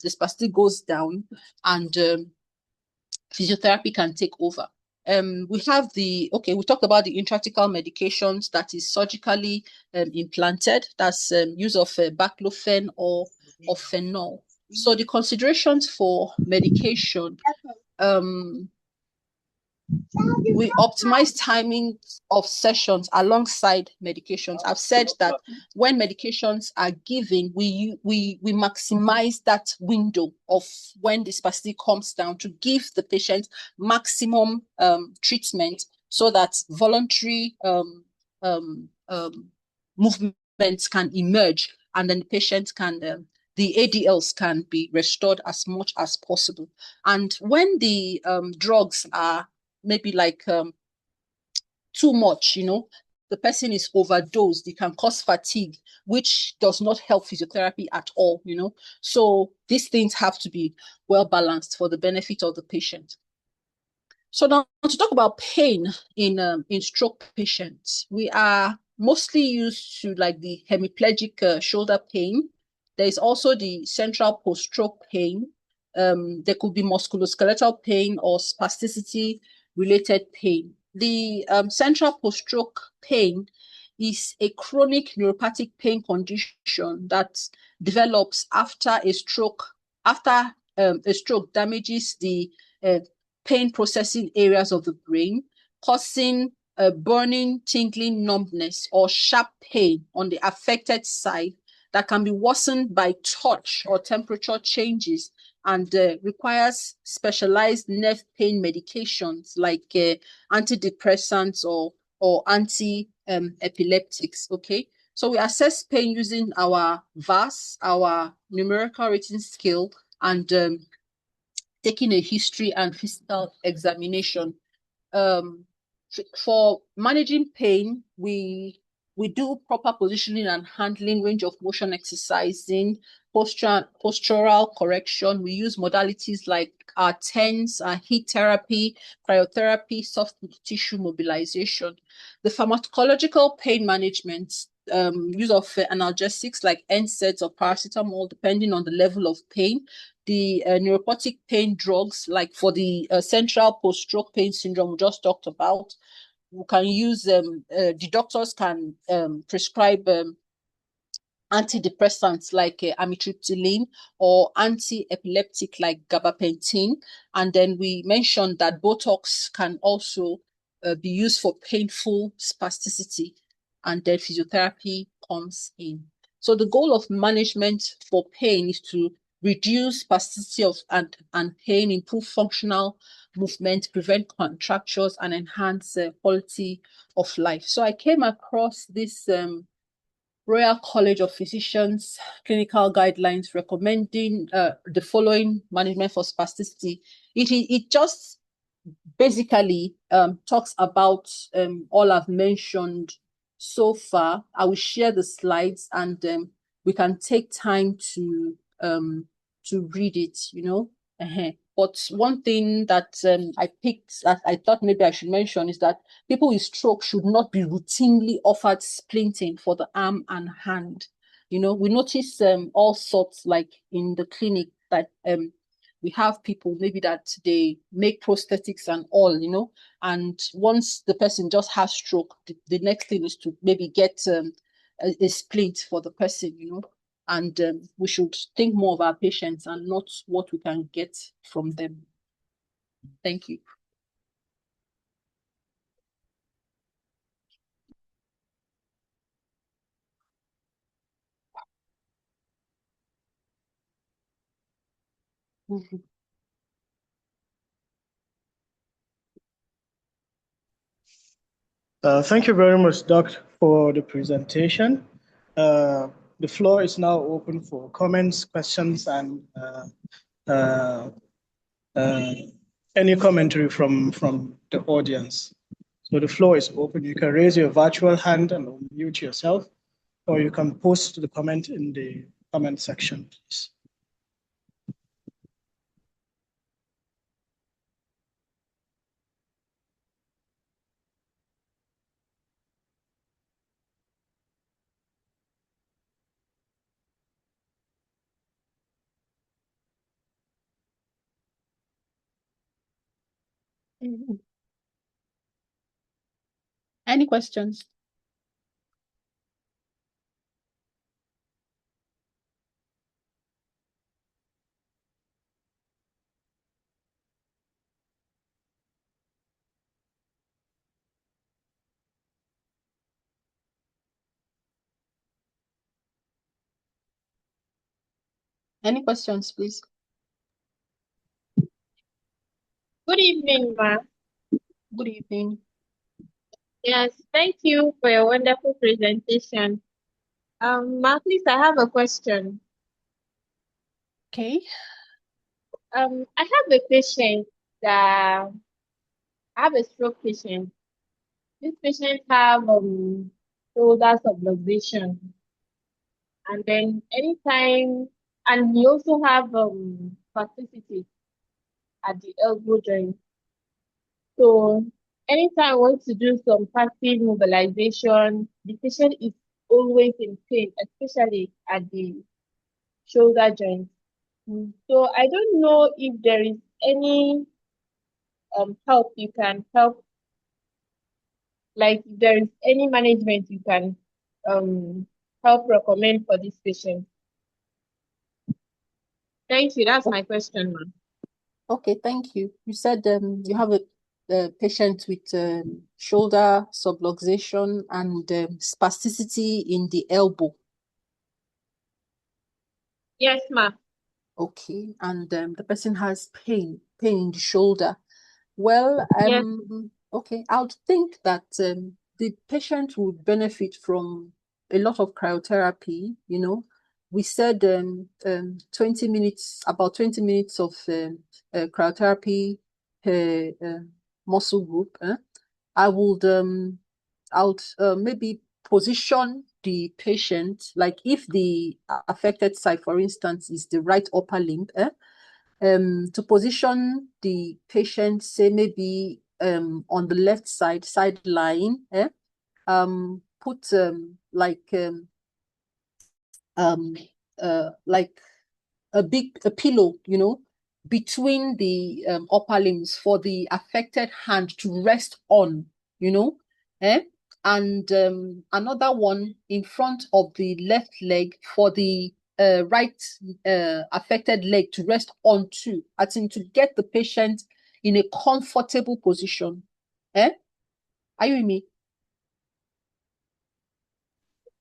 spasticity goes down and physiotherapy can take over. We talked about the intrathecal medications that is surgically implanted. That's use of baclofen or phenol. So the considerations for medication, we optimize timing of sessions alongside medications. I've said that when medications are given, we maximize that window of when the spasticity comes down to give the patient maximum treatment, so that voluntary movements can emerge, and then the patient can the ADLs can be restored as much as possible. And when the drugs are maybe like too much, the person is overdosed, it can cause fatigue, which does not help physiotherapy at all, So these things have to be well balanced for the benefit of the patient. So now to talk about pain in stroke patients, we are mostly used to like the hemiplegic shoulder pain. There is also the central post-stroke pain. There could be musculoskeletal pain or spasticity-related pain. The central post-stroke pain is a chronic neuropathic pain condition that develops after a stroke. After a stroke damages the pain processing areas of the brain, causing burning, tingling, numbness, or sharp pain on the affected side that can be worsened by touch or temperature changes, and requires specialized nerve pain medications like antidepressants or anti-epileptics. Okay, so we assess pain using our VAS, our numerical rating scale, and taking a history and physical examination. For managing pain, we We do proper positioning and handling, range of motion exercising, postural correction. We use modalities like our TENS, heat therapy, cryotherapy, soft tissue mobilization. The pharmacological pain management, use of analgesics like NSAIDs or paracetamol, depending on the level of pain. The neuropathic pain drugs, like for the central post-stroke pain syndrome we just talked about, we can use, the doctors can prescribe antidepressants like amitriptyline or anti-epileptic like gabapentin. And then we mentioned that Botox can also be used for painful spasticity, and then physiotherapy comes in. So the goal of management for pain is to reduce spasticity and pain, improve functional movement, prevent contractures, and enhance quality of life. So I came across this Royal College of Physicians clinical guidelines recommending the following management for spasticity. It just basically talks about all I've mentioned so far. I will share the slides, and we can take time to read it, you know. But one thing that I picked that I thought maybe I should mention is that people with stroke should not be routinely offered splinting for the arm and hand. You know, we notice all sorts, like in the clinic, that we have people maybe that they make prosthetics and all, you know, and once the person just has stroke, the next thing is to maybe get a splint for the person, you know. And we should think more of our patients and not what we can get from them. Thank you. Thank you very much, Doc, for the presentation. The floor is now open for comments, questions, and any commentary from the audience. So the floor is open. You can raise your virtual hand and unmute yourself, or you can post the comment in the comment section, please. Any questions? Any questions, please? Good evening, ma. Good evening. Yes, thank you for your wonderful presentation. Ma, please, I have a question. Okay. I have a patient that I have a stroke patient. This patient have shoulder subluxation, and then anytime, and he also have spasticity at the elbow joint. So anytime I want to do some passive mobilization, the patient is always in pain, especially at the shoulder joint. So I don't know if there is any help you can help, like if there is any management you can help recommend for this patient. Thank you. That's my question, ma'am. Okay, thank you. You said you have a patient with shoulder subluxation and spasticity in the elbow. Yes, ma'am. Okay, and the person has pain in the shoulder. Well, Yes. okay, I would think that the patient would benefit from a lot of cryotherapy, you know. We said 20 minutes, about 20 minutes of cryotherapy per muscle group. I would maybe position the patient, like if the affected side, for instance, is the right upper limb, to position the patient, say maybe on the left side, sideline, put like a pillow, between the upper limbs for the affected hand to rest on, and another one in front of the left leg for the right affected leg to rest on too, as in to get the patient in a comfortable position. Are you with me?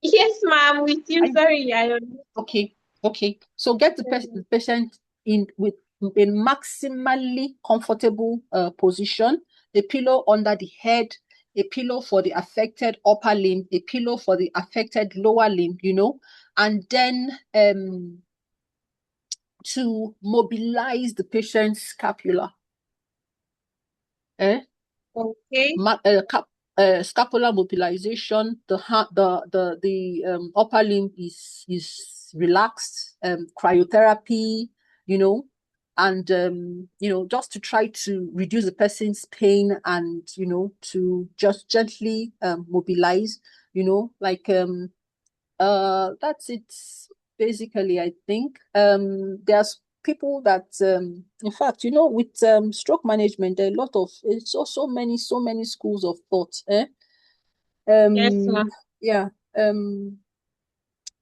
Yes, ma'am, with you. Sorry, I don't. Okay. So get the patient in maximally comfortable position. A pillow under the head, a pillow for the affected upper limb, a pillow for the affected lower limb, and then to mobilize the patient's scapula. Okay. Scapular mobilization. The upper limb is relaxed. Cryotherapy, and just to try to reduce the person's pain and to just gently mobilize. That's it basically. I think there's people that in fact with stroke management there are a lot of so many schools of thought. Yes, ma'am. Yeah.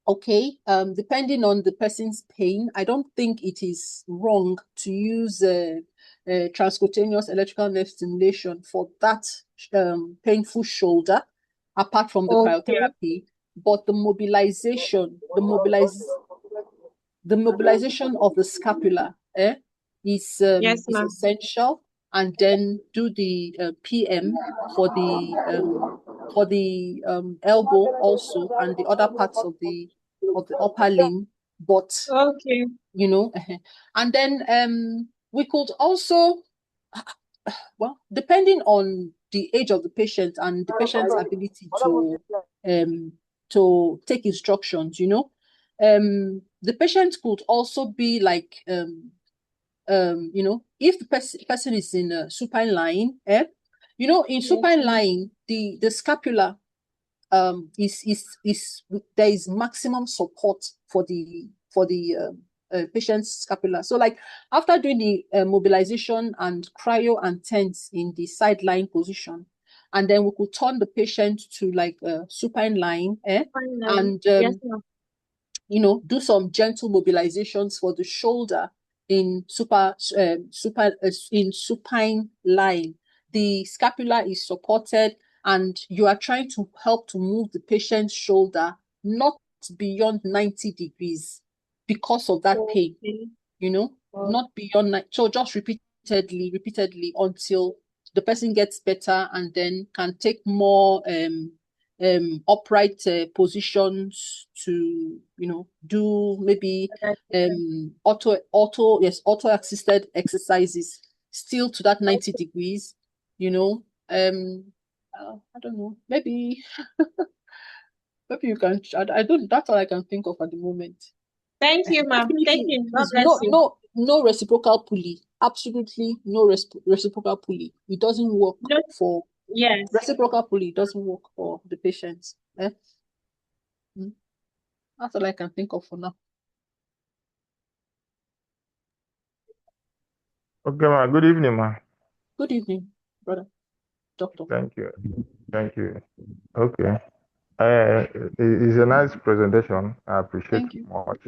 Okay, depending on the person's pain, I don't think it is wrong to use transcutaneous electrical nerve stimulation for that painful shoulder, apart from the cryotherapy. But the mobilization of the scapula is essential, and then do the PM for the elbow also, and the other parts of the upper limb. But and then we could also, well, depending on the age of the patient and the patient's ability to take instructions, the patient could also be like if the person is in a supine line, in supine line, the scapula is there is maximum support for the patient's scapula. So like after doing the mobilization and cryo and TENS in the sideline position, and then we could turn the patient to like a supine line, and do some gentle mobilizations for the shoulder in supine line. The scapula is supported, and you are trying to help to move the patient's shoulder not beyond 90 degrees because of that pain, not beyond. So just repeatedly until the person gets better and then can take more upright positions to do maybe auto assisted exercises still to that 90 degrees. I don't know, maybe maybe you can. I don't. That's all I can think of at the moment. Thank you, ma'am. Thank you. God bless you. No reciprocal pulley. Absolutely no reciprocal pulley. It doesn't work for. Yes. Reciprocal pulley doesn't work for the patients. That's all I can think of for now. Okay, ma. Good evening, ma. Good evening, brother. Doctor. Thank you. Okay. It's a nice presentation. I appreciate it much.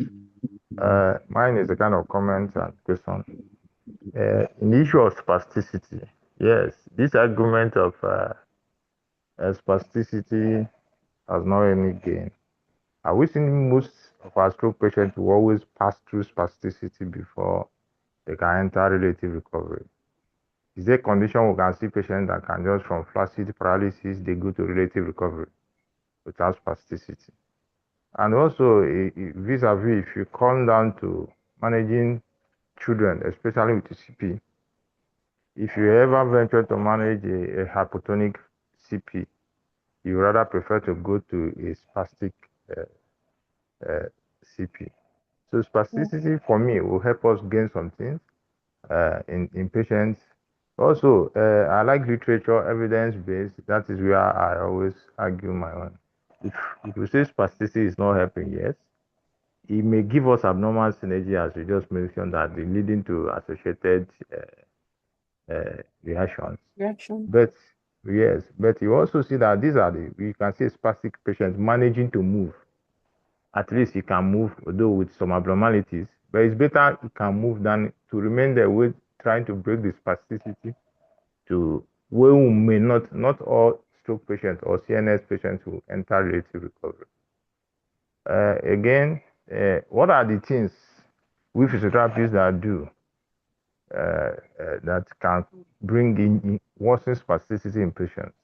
Mine is a kind of comment and question. In the issue of spasticity, yes, this argument of spasticity has not any gain. Are we seeing most of our stroke patients who always pass through spasticity before they can enter relative recovery? Is there a condition we can see patients that can just from flaccid paralysis, they go to relative recovery without spasticity? And also, vis-a-vis, if you come down to managing children, especially with CP, if you ever venture to manage a hypotonic CP, you rather prefer to go to a spastic CP. So spasticity for me will help us gain some things in patients. Also, I like literature, evidence-based. That is where I always argue my own. If you say spasticity is not helping, yes, it may give us abnormal synergy, as we just mentioned, that leading to associated reactions. But yes, but you also see that these are you can see spastic patients managing to move. At least he can move, although with some abnormalities. But it's better he can move than to remain there with trying to break the spasticity to where we may not all stroke patients or CNS patients will enter relative recovery. Again, what are the things we physiotherapists that do that can bring in worsening spasticity in patients?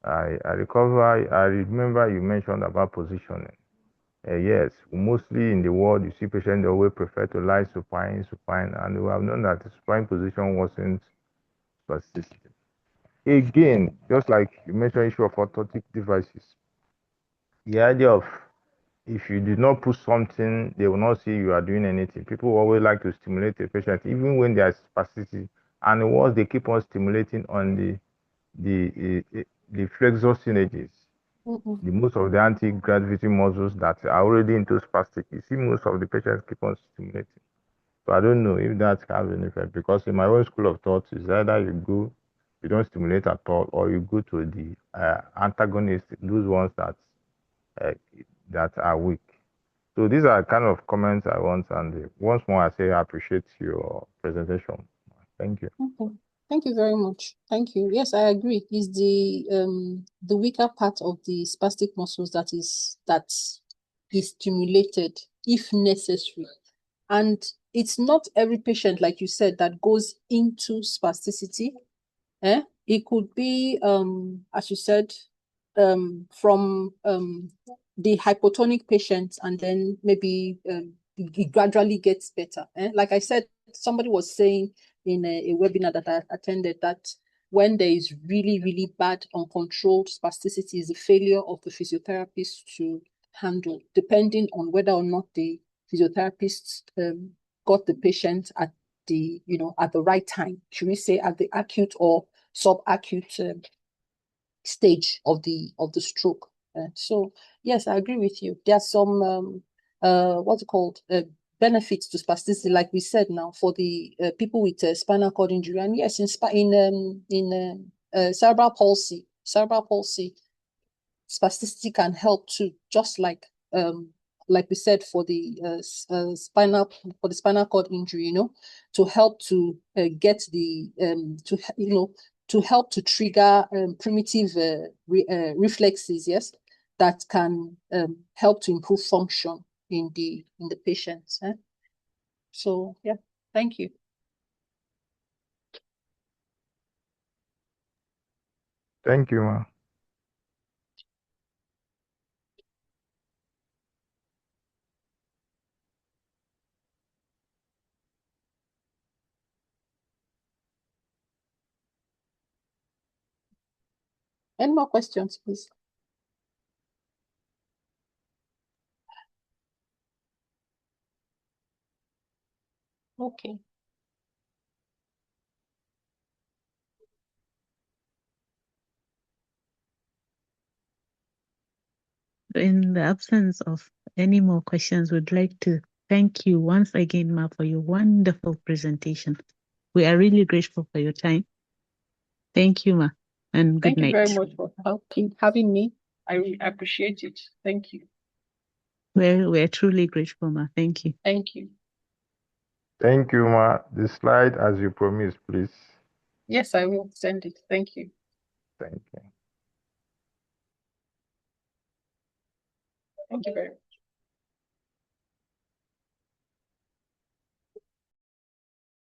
I remember you mentioned about positioning. Yes, mostly in the world, you see patients always prefer to lie supine, and we have known that the supine position worsens spasticity. Again, just like you mentioned, issue of orthotic devices. The idea of if you do not put something, they will not see you are doing anything. People always like to stimulate a patient, even when there is spasticity. And once they keep on stimulating on the flexor synergies, the most of the anti-gravity muscles that are already into spastic, you see most of the patients keep on stimulating. So I don't know if that has an effect, because in my own school of thought is either you don't stimulate at all, or you go to the antagonist, those ones that are weak. So these are kind of comments I want, and once more I say I appreciate your presentation. Thank you. Okay. Thank you very much. Thank you. Yes, I agree. It's the weaker part of the spastic muscles that is stimulated if necessary. And it's not every patient, like you said, that goes into spasticity. It could be, as you said, from the hypotonic patients, and then maybe it gradually gets better. Like I said, somebody was saying in a webinar that I attended that when there is really, really bad uncontrolled spasticity, is the failure of the physiotherapist to handle, depending on whether or not the physiotherapist got the patient at the right time. Should we say at the acute or subacute stage of the stroke? So yes, I agree with you. There are some what's it called, benefits to spasticity, like we said now, for the people with spinal cord injury. And yes, in cerebral palsy, spasticity can help too, just like we said for the spinal cord injury, to help to get the to help to trigger primitive reflexes, yes, that can help to improve function in the patients. So yeah, thank you. Thank you, ma. Any more questions, please? Okay. In the absence of any more questions, we'd like to thank you once again, Ma, for your wonderful presentation. We are really grateful for your time. Thank you, Ma, and good night. Thank you very much for having me. I appreciate it. Thank you. We're truly grateful, Ma. Thank you. Thank you. Thank you, ma. The slide, as you promised, please. Yes, I will send it. Thank you. Thank you. Thank you very much.